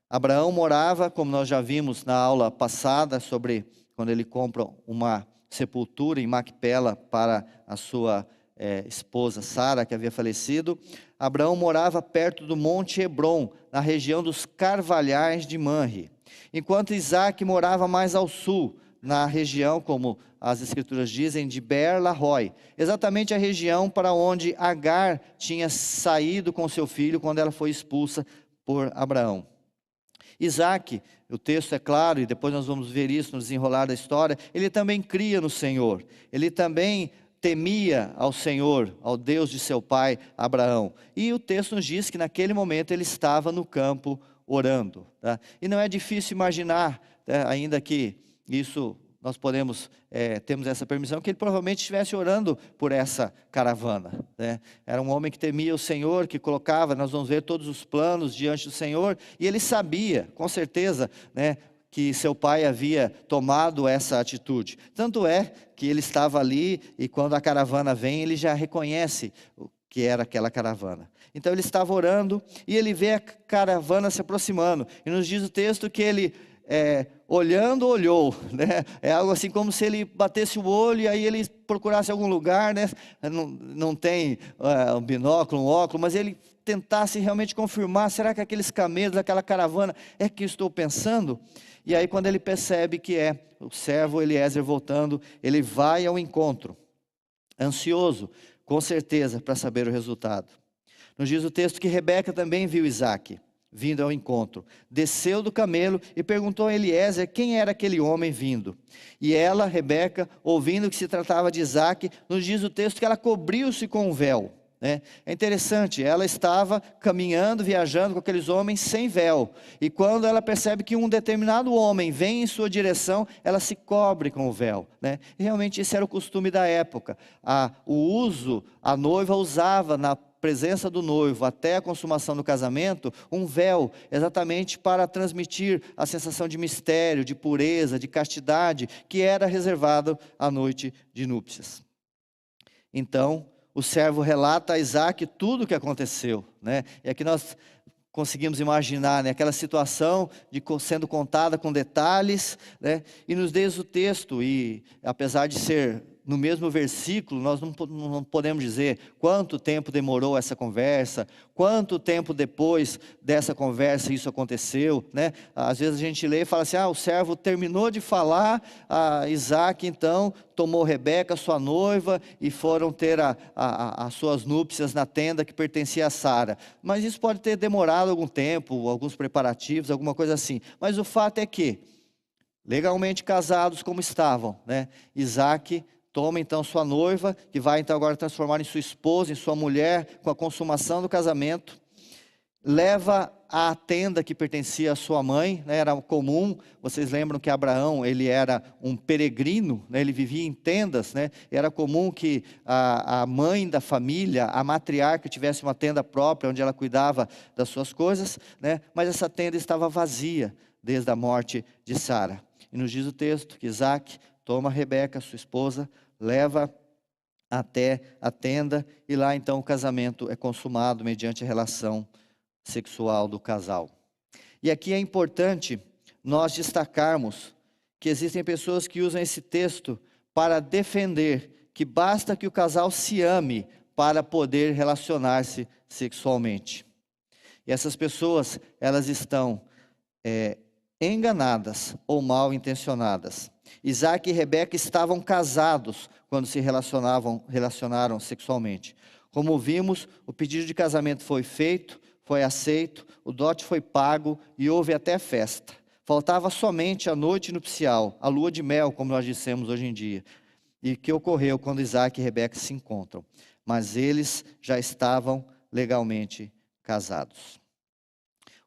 Abraão morava, como nós já vimos na aula passada, sobre quando ele compra uma sepultura em Macpela para a sua esposa Sara, que havia falecido. Abraão morava perto do Monte Hebrom, na região dos Carvalhais de Manre. Enquanto Isaque morava mais ao sul, na região, como as escrituras dizem, de Beer-Lahai, exatamente a região para onde Agar tinha saído com seu filho quando ela foi expulsa por Abraão. Isaque, o texto é claro, e depois nós vamos ver isso no desenrolar da história, ele também cria no Senhor, ele também temia ao Senhor, ao Deus de seu pai Abraão. E o texto nos diz que naquele momento ele estava no campo orando. Tá? E não é difícil imaginar, ainda que isso nós temos essa permissão, que ele provavelmente estivesse orando por essa caravana, né? Era um homem que temia o Senhor, que colocava, nós vamos ver todos os planos diante do Senhor, e ele sabia, com certeza, né, que seu pai havia tomado essa atitude. Tanto é que ele estava ali, e quando a caravana vem, ele já reconhece o que era aquela caravana. Então ele estava orando, e ele vê a caravana se aproximando, e nos diz o texto que ele, olhando, olhou, né? É algo assim como se ele batesse o olho, e aí ele procurasse algum lugar, né? Não tem um binóculo, um óculos, mas ele tentasse realmente confirmar, será que aqueles camelos, aquela caravana, é que eu estou pensando? E aí quando ele percebe que é o servo Eliezer voltando, ele vai ao encontro, ansioso, com certeza, para saber o resultado. Nos diz o texto que Rebeca também viu Isaque vindo ao encontro, desceu do camelo e perguntou a Eliezer quem era aquele homem vindo. E ela, Rebeca, ouvindo que se tratava de Isaque, nos diz o texto que ela cobriu-se com um véu, né? É interessante, ela estava caminhando, viajando com aqueles homens sem véu, e quando ela percebe que um determinado homem vem em sua direção, ela se cobre com o véu, né? E realmente esse era o costume da época. A noiva usava na presença do noivo até a consumação do casamento, um véu, exatamente para transmitir a sensação de mistério, de pureza, de castidade, que era reservado à noite de núpcias. Então, o servo relata a Isaque tudo o que aconteceu, né? E aqui nós conseguimos imaginar, né, aquela situação sendo contada com detalhes, né? E nos diz o texto, e apesar de ser no mesmo versículo, nós não podemos dizer quanto tempo demorou essa conversa, quanto tempo depois dessa conversa isso aconteceu, né? Às vezes a gente lê e fala assim, o servo terminou de falar, Isaque então tomou Rebeca, sua noiva, e foram ter as suas núpcias na tenda que pertencia a Sara. Mas isso pode ter demorado algum tempo, alguns preparativos, alguma coisa assim. Mas o fato é que, legalmente casados como estavam, né, Isaque toma então sua noiva, que vai então agora transformar em sua esposa, em sua mulher, com a consumação do casamento, leva à tenda que pertencia à sua mãe, né, era comum, vocês lembram que Abraão, ele era um peregrino, né, ele vivia em tendas, né, era comum que a mãe da família, a matriarca, tivesse uma tenda própria, onde ela cuidava das suas coisas, né, mas essa tenda estava vazia, desde a morte de Sara. E nos diz o texto que Isaque toma Rebeca, sua esposa, leva até a tenda, e lá então o casamento é consumado mediante a relação sexual do casal. E aqui é importante nós destacarmos que existem pessoas que usam esse texto para defender que basta que o casal se ame para poder relacionar-se sexualmente. E essas pessoas, elas estão enganadas ou mal intencionadas. Isaque e Rebeca estavam casados quando se relacionaram sexualmente. Como vimos, o pedido de casamento foi feito, foi aceito, o dote foi pago e houve até festa. Faltava somente a noite nupcial, a lua de mel, como nós dissemos hoje em dia, e que ocorreu quando Isaque e Rebeca se encontram. Mas eles já estavam legalmente casados.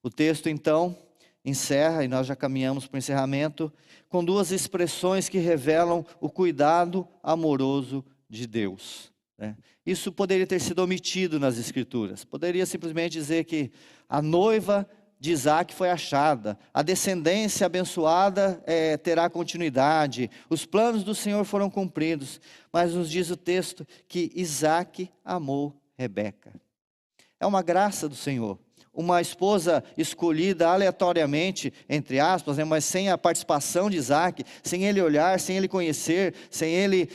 O texto então encerra, e nós já caminhamos para o encerramento, com duas expressões que revelam o cuidado amoroso de Deus, né? Isso poderia ter sido omitido nas Escrituras. Poderia simplesmente dizer que a noiva de Isaque foi achada, a descendência abençoada terá continuidade, os planos do Senhor foram cumpridos. Mas nos diz o texto que Isaque amou Rebeca. É uma graça do Senhor. Uma esposa escolhida aleatoriamente, entre aspas, né, mas sem a participação de Isaque, sem ele olhar, sem ele conhecer, sem ele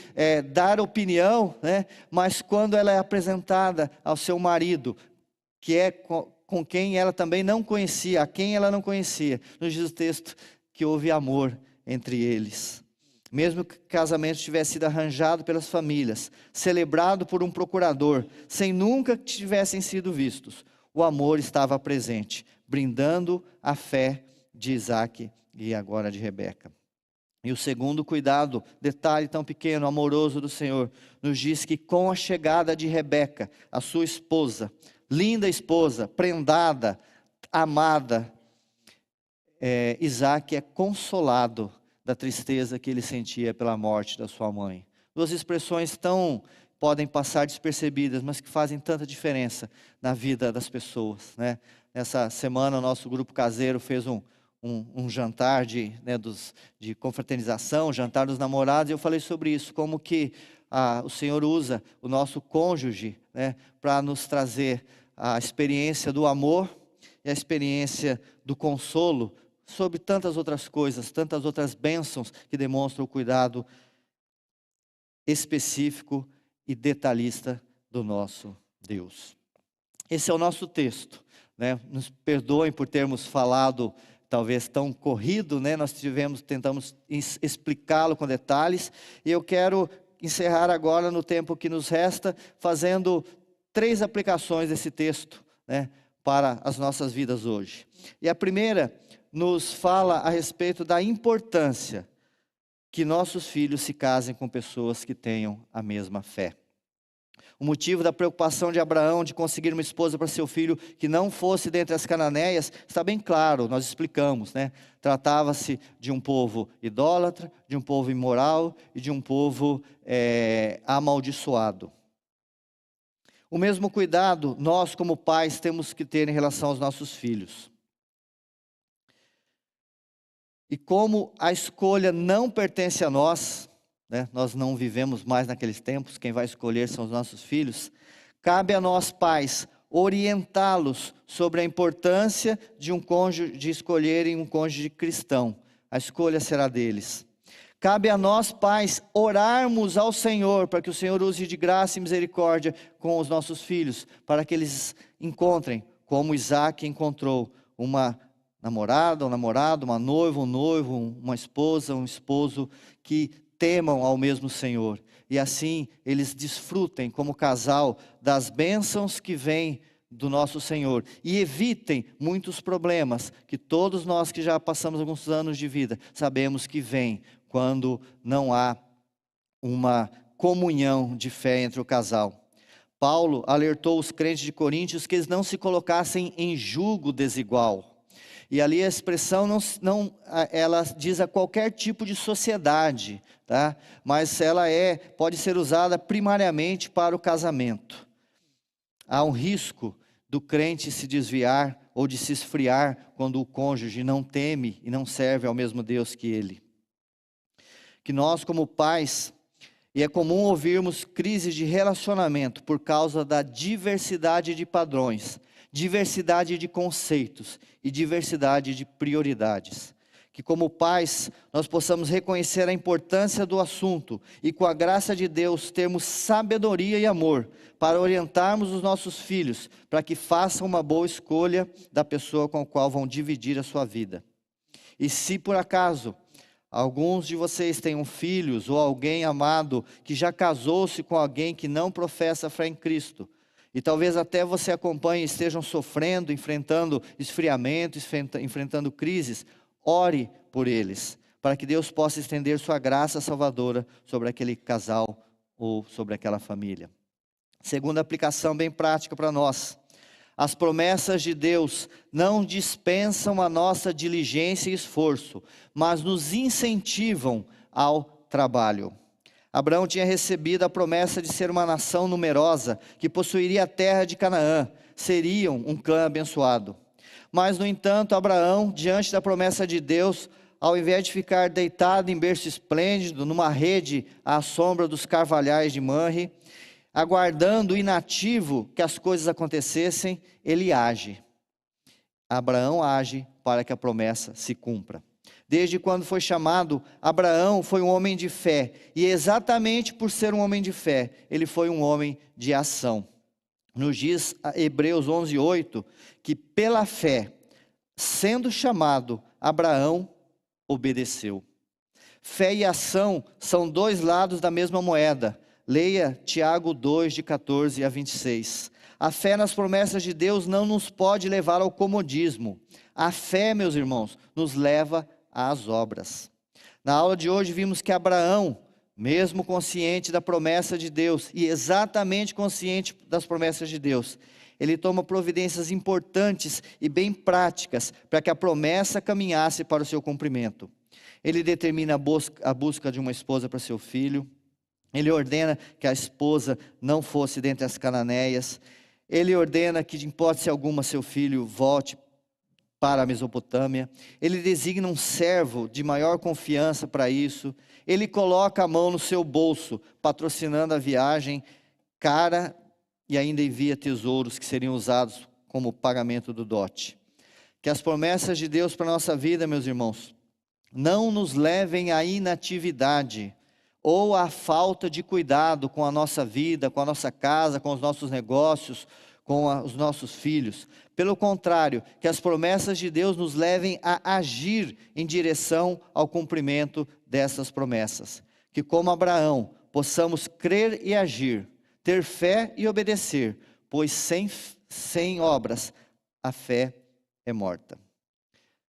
dar opinião, né, mas quando ela é apresentada ao seu marido, que é com quem ela também não conhecia, a quem ela não conhecia, nos diz o texto que houve amor entre eles. Mesmo que o casamento tivesse sido arranjado pelas famílias, celebrado por um procurador, sem nunca que tivessem sido vistos, o amor estava presente, brindando a fé de Isaque e agora de Rebeca. E o segundo cuidado, detalhe tão pequeno, amoroso do Senhor, nos diz que com a chegada de Rebeca, a sua esposa, linda esposa, prendada, amada, Isaque é consolado da tristeza que ele sentia pela morte da sua mãe. Duas expressões podem passar despercebidas, mas que fazem tanta diferença na vida das pessoas, né? Nessa semana, o nosso grupo caseiro fez um jantar de confraternização, jantar dos namorados, e eu falei sobre isso, como que o Senhor usa o nosso cônjuge, né, para nos trazer a experiência do amor e a experiência do consolo, sobre tantas outras coisas, tantas outras bênçãos que demonstram o cuidado específico e detalhista do nosso Deus. Esse é o nosso texto, né? Nos perdoem por termos falado talvez tão corrido, né? Nós tentamos explicá-lo com detalhes, e eu quero encerrar agora, no tempo que nos resta, fazendo 3 aplicações desse texto, né, para as nossas vidas hoje. E a primeira nos fala a respeito da importância que nossos filhos se casem com pessoas que tenham a mesma fé. O motivo da preocupação de Abraão de conseguir uma esposa para seu filho que não fosse dentre as cananeias está bem claro, nós explicamos, né? Tratava-se de um povo idólatra, de um povo imoral e de um povo amaldiçoado. O mesmo cuidado nós, como pais, temos que ter em relação aos nossos filhos. E como a escolha não pertence a nós, né, nós não vivemos mais naqueles tempos, quem vai escolher são os nossos filhos, cabe a nós, pais, orientá-los sobre a importância de escolherem um cônjuge cristão. A escolha será deles. Cabe a nós, pais, orarmos ao Senhor, para que o Senhor use de graça e misericórdia com os nossos filhos, para que eles encontrem, como Isaac encontrou, uma namorada, um namorado, uma noiva, um noivo, uma esposa, um esposo, que temam ao mesmo Senhor. E assim eles desfrutem como casal das bênçãos que vêm do nosso Senhor. E evitem muitos problemas que todos nós que já passamos alguns anos de vida sabemos que vêm quando não há uma comunhão de fé entre o casal. Paulo alertou os crentes de Coríntios que eles não se colocassem em jugo desigual. E ali a expressão ela diz a qualquer tipo de sociedade, tá? Mas ela pode ser usada primariamente para o casamento. Há um risco do crente se desviar ou de se esfriar quando o cônjuge não teme e não serve ao mesmo Deus que ele. Que nós, como pais, e é comum ouvirmos crises de relacionamento por causa da diversidade de padrões, diversidade de conceitos e diversidade de prioridades. Que como pais nós possamos reconhecer a importância do assunto e, com a graça de Deus, termos sabedoria e amor para orientarmos os nossos filhos para que façam uma boa escolha da pessoa com a qual vão dividir a sua vida. E se por acaso alguns de vocês tenham filhos ou alguém amado que já casou-se com alguém que não professa a fé em Cristo, e talvez até você acompanhe, estejam sofrendo, enfrentando esfriamento, enfrentando crises, ore por eles, para que Deus possa estender sua graça salvadora sobre aquele casal ou sobre aquela família. Segunda aplicação bem prática para nós: as promessas de Deus não dispensam a nossa diligência e esforço, mas nos incentivam ao trabalho. Abraão tinha recebido a promessa de ser uma nação numerosa, que possuiria a terra de Canaã, seriam um clã abençoado. Mas, no entanto, Abraão, diante da promessa de Deus, ao invés de ficar deitado em berço esplêndido, numa rede à sombra dos carvalhais de Manre, aguardando inativo que as coisas acontecessem, ele age. Abraão age para que a promessa se cumpra. Desde quando foi chamado, Abraão foi um homem de fé, e exatamente por ser um homem de fé, ele foi um homem de ação. Nos diz Hebreus 11:8, que pela fé, sendo chamado, Abraão obedeceu. Fé e ação são dois lados da mesma moeda. Leia Tiago 2, de 14 a 26. A fé nas promessas de Deus não nos pode levar ao comodismo. A fé, meus irmãos, nos leva às obras. Na aula de hoje vimos que Abraão, mesmo consciente da promessa de Deus e exatamente consciente das promessas de Deus, ele toma providências importantes e bem práticas para que a promessa caminhasse para o seu cumprimento. Ele determina a busca de uma esposa para seu filho. Ele ordena que a esposa não fosse dentre as cananeias. Ele ordena que, de hipótese alguma, seu filho volte para a Mesopotâmia. Ele designa um servo de maior confiança para isso. Ele coloca a mão no seu bolso, patrocinando a viagem cara, e ainda envia tesouros que seriam usados como pagamento do dote. Que as promessas de Deus para a nossa vida, meus irmãos, não nos levem à inatividade ou à falta de cuidado com a nossa vida, com a nossa casa, com os nossos negócios, com os nossos filhos. Pelo contrário, que as promessas de Deus nos levem a agir em direção ao cumprimento dessas promessas. Que, como Abraão, possamos crer e agir, ter fé e obedecer, pois sem obras a fé é morta.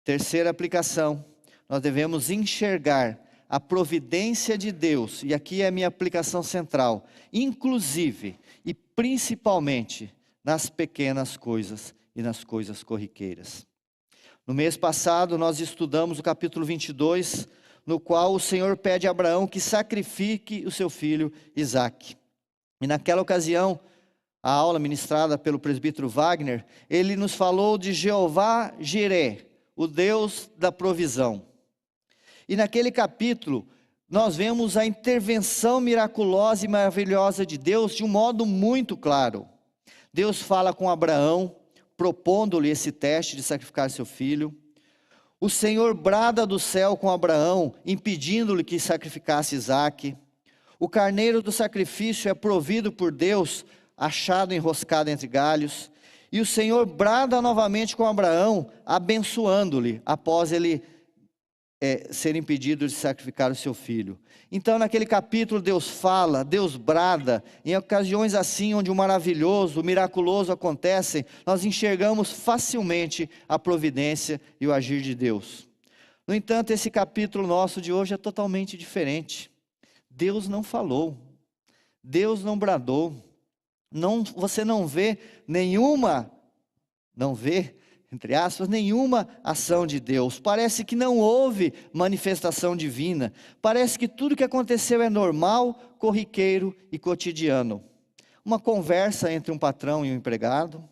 Terceira aplicação, nós devemos enxergar a providência de Deus, e aqui é a minha aplicação central, inclusive e principalmente nas pequenas coisas e nas coisas corriqueiras. No mês passado nós estudamos o capítulo 22, no qual o Senhor pede a Abraão que sacrifique o seu filho Isaque. E naquela ocasião, a aula ministrada pelo presbítero Wagner, ele nos falou de Jeová Jiré, o Deus da provisão. E naquele capítulo, nós vemos a intervenção miraculosa e maravilhosa de Deus de um modo muito claro. Deus fala com Abraão, propondo-lhe esse teste de sacrificar seu filho. O Senhor brada do céu com Abraão, impedindo-lhe que sacrificasse Isaque. O carneiro do sacrifício é provido por Deus, achado enroscado entre galhos. E o Senhor brada novamente com Abraão, abençoando-lhe, após ele ser impedido de sacrificar o seu filho. Então naquele capítulo Deus fala, Deus brada, em ocasiões assim onde o maravilhoso, o miraculoso acontecem, nós enxergamos facilmente a providência e o agir de Deus. No entanto, esse capítulo nosso de hoje é totalmente diferente. Deus não falou, Deus não bradou, você não vê entre aspas, nenhuma ação de Deus. Parece que não houve manifestação divina. Parece que tudo que aconteceu é normal, corriqueiro e cotidiano. Uma conversa entre um patrão e um empregado,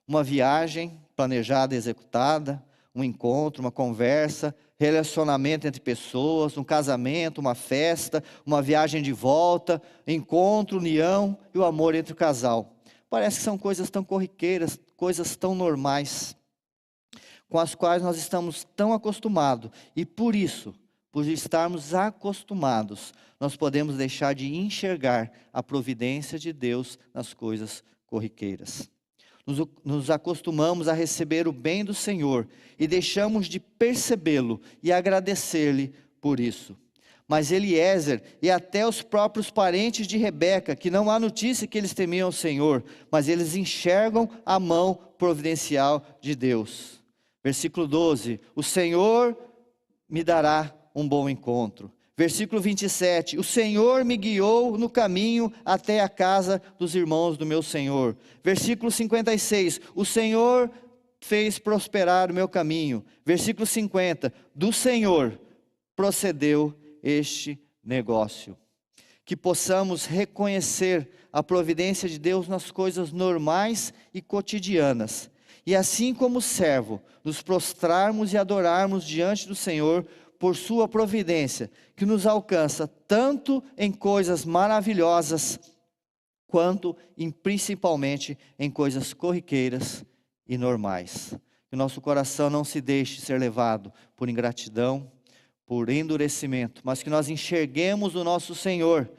uma viagem planejada e executada, um encontro, uma conversa, relacionamento entre pessoas, um casamento, uma festa, uma viagem de volta, encontro, união e o amor entre o casal. Parece que são coisas tão corriqueiras, coisas tão normais, com as quais nós estamos tão acostumados, e por isso, por estarmos acostumados, nós podemos deixar de enxergar a providência de Deus nas coisas corriqueiras. Nos acostumamos a receber o bem do Senhor, e deixamos de percebê-lo e agradecer-lhe por isso. Mas Eliezer e até os próprios parentes de Rebeca, que não há notícia que eles temiam o Senhor, mas eles enxergam a mão providencial de Deus. Versículo 12, o Senhor me dará um bom encontro. Versículo 27, o Senhor me guiou no caminho até a casa dos irmãos do meu Senhor. Versículo 56, o Senhor fez prosperar o meu caminho. Versículo 50, do Senhor procedeu este negócio. Que possamos reconhecer a providência de Deus nas coisas normais e cotidianas. E assim como servo, nos prostrarmos e adorarmos diante do Senhor por sua providência, que nos alcança tanto em coisas maravilhosas, quanto principalmente em coisas corriqueiras e normais. Que o nosso coração não se deixe ser levado por ingratidão, por endurecimento, mas que nós enxerguemos o nosso Senhor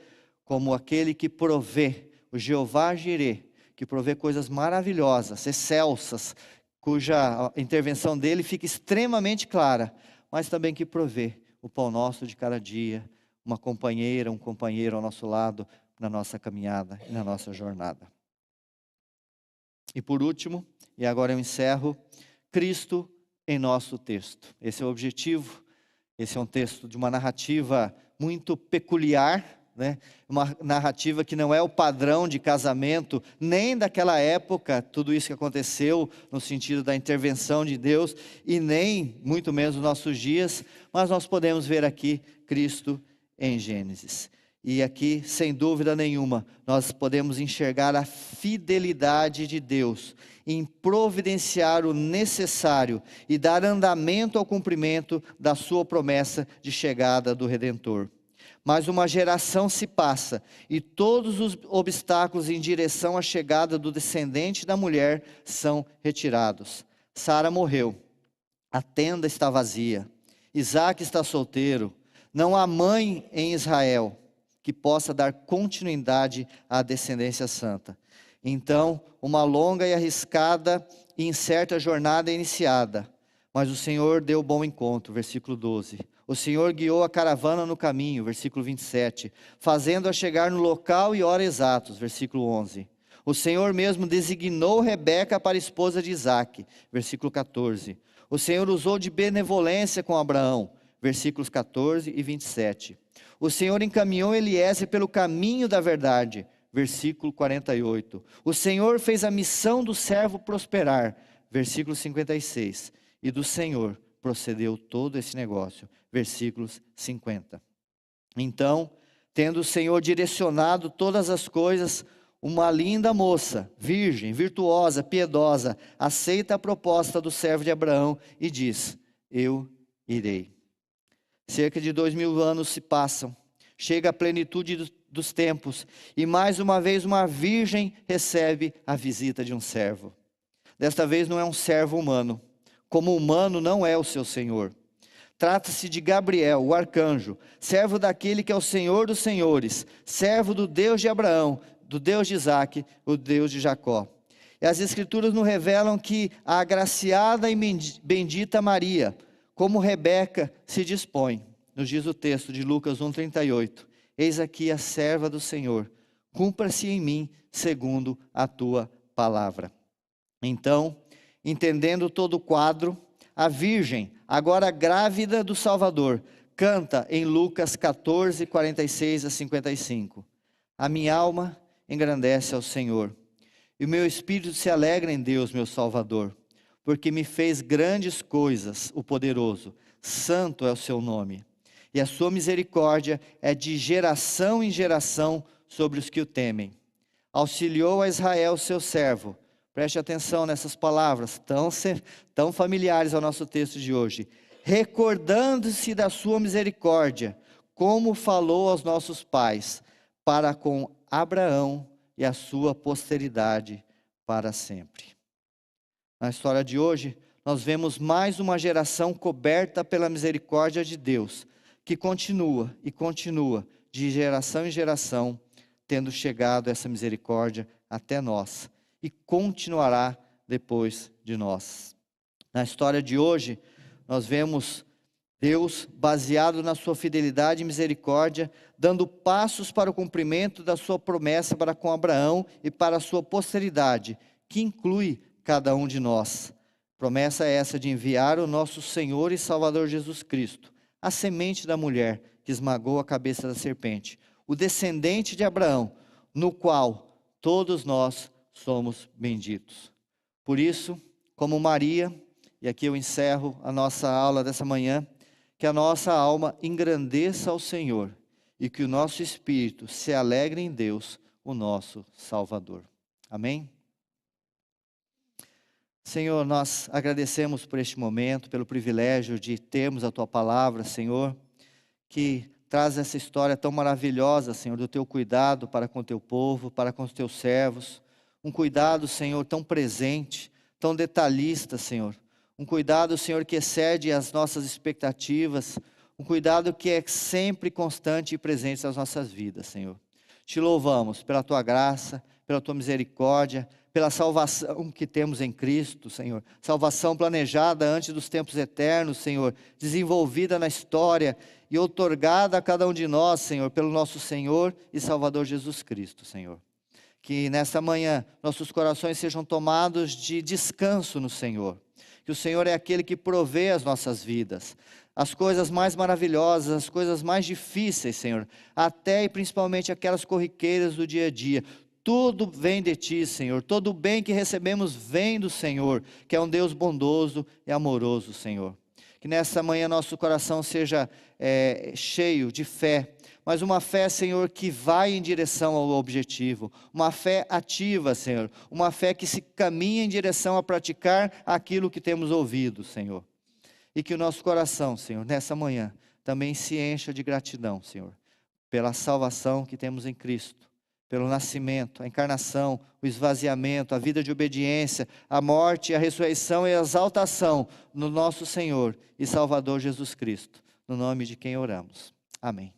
como aquele que provê, o Jeová Jiré, que provê coisas maravilhosas, excelsas, cuja intervenção dele fica extremamente clara, mas também que provê o pão nosso de cada dia, uma companheira, um companheiro ao nosso lado, na nossa caminhada e na nossa jornada. E por último, e agora eu encerro, Cristo em nosso texto. Esse é o objetivo, esse é um texto de uma narrativa muito peculiar, né? Uma narrativa que não é o padrão de casamento, nem daquela época, tudo isso que aconteceu no sentido da intervenção de Deus, e nem muito menos nos nossos dias, mas nós podemos ver aqui Cristo em Gênesis. E aqui, sem dúvida nenhuma, nós podemos enxergar a fidelidade de Deus em providenciar o necessário e dar andamento ao cumprimento da sua promessa de chegada do Redentor. Mas uma geração se passa e todos os obstáculos em direção à chegada do descendente da mulher são retirados. Sara morreu, a tenda está vazia, Isaque está solteiro, não há mãe em Israel que possa dar continuidade à descendência santa. Então, uma longa e arriscada e incerta jornada é iniciada, mas o Senhor deu bom encontro, versículo 12. O Senhor guiou a caravana no caminho, versículo 27, fazendo-a chegar no local e hora exatos, versículo 11. O Senhor mesmo designou Rebeca para esposa de Isaque, versículo 14. O Senhor usou de benevolência com Abraão, versículos 14 e 27. O Senhor encaminhou Eliezer pelo caminho da verdade, versículo 48. O Senhor fez a missão do servo prosperar, versículo 56. E do Senhor procedeu todo esse negócio, versículos 50. Então, tendo o Senhor direcionado todas as coisas, uma linda moça, virgem, virtuosa, piedosa, aceita a proposta do servo de Abraão e diz: eu irei. Cerca de 2000 anos se passam, chega a plenitude dos tempos, e mais uma vez uma virgem recebe a visita de um servo. Desta vez não é um servo humano, como humano não é o seu Senhor. Trata-se de Gabriel, o arcanjo, servo daquele que é o Senhor dos senhores, servo do Deus de Abraão, do Deus de Isaque, o Deus de Jacó. E as Escrituras nos revelam que a agraciada e bendita Maria, como Rebeca, se dispõe. Nos diz o texto de Lucas 1,38. Eis aqui a serva do Senhor, cumpra-se em mim segundo a tua palavra. Então, entendendo todo o quadro, a virgem, agora grávida do Salvador, canta em Lucas 14, 46 a 55. A minha alma engrandece ao Senhor, e o meu espírito se alegra em Deus, meu Salvador, porque me fez grandes coisas, o poderoso, santo é o seu nome. E a sua misericórdia é de geração em geração sobre os que o temem. Auxiliou a Israel, seu servo. Preste atenção nessas palavras, tão familiares ao nosso texto de hoje. Recordando-se da sua misericórdia, como falou aos nossos pais, para com Abraão e a sua posteridade para sempre. Na história de hoje, nós vemos mais uma geração coberta pela misericórdia de Deus, que continua e continua, de geração em geração, tendo chegado essa misericórdia até nós, e continuará depois de nós. Na história de hoje, nós vemos Deus, baseado na sua fidelidade e misericórdia, dando passos para o cumprimento da sua promessa para com Abraão e para a sua posteridade, que inclui cada um de nós. Promessa essa de enviar o nosso Senhor e Salvador Jesus Cristo, a semente da mulher que esmagou a cabeça da serpente, o descendente de Abraão, no qual todos nós somos benditos. Por isso, como Maria, e aqui eu encerro a nossa aula dessa manhã, que a nossa alma engrandeça ao Senhor e que o nosso espírito se alegre em Deus, o nosso Salvador. Amém? Senhor, nós agradecemos por este momento, pelo privilégio de termos a Tua palavra, Senhor, que traz essa história tão maravilhosa, Senhor, do Teu cuidado para com o Teu povo, para com os Teus servos, um cuidado, Senhor, tão presente, tão detalhista, Senhor, um cuidado, Senhor, que excede as nossas expectativas, um cuidado que é sempre constante e presente nas nossas vidas, Senhor. Te louvamos pela Tua graça, pela Tua misericórdia, pela salvação que temos em Cristo, Senhor. Salvação planejada antes dos tempos eternos, Senhor. Desenvolvida na história e outorgada a cada um de nós, Senhor, pelo nosso Senhor e Salvador Jesus Cristo, Senhor. Que nesta manhã nossos corações sejam tomados de descanso no Senhor. Que o Senhor é aquele que provê as nossas vidas. as coisas mais maravilhosas, as coisas mais difíceis, Senhor, até e principalmente aquelas corriqueiras do dia a dia. Tudo vem de Ti, Senhor. Todo o bem que recebemos vem do Senhor, que é um Deus bondoso e amoroso, Senhor. Que nessa manhã nosso coração seja cheio de fé, mas uma fé, Senhor, que vai em direção ao objetivo, uma fé ativa, Senhor, uma fé que se caminha em direção a praticar aquilo que temos ouvido, Senhor. E que o nosso coração, Senhor, nessa manhã, também se encha de gratidão, Senhor, pela salvação que temos em Cristo, pelo nascimento, a encarnação, o esvaziamento, a vida de obediência, a morte, a ressurreição e a exaltação no nosso Senhor e Salvador Jesus Cristo, no nome de quem oramos. Amém.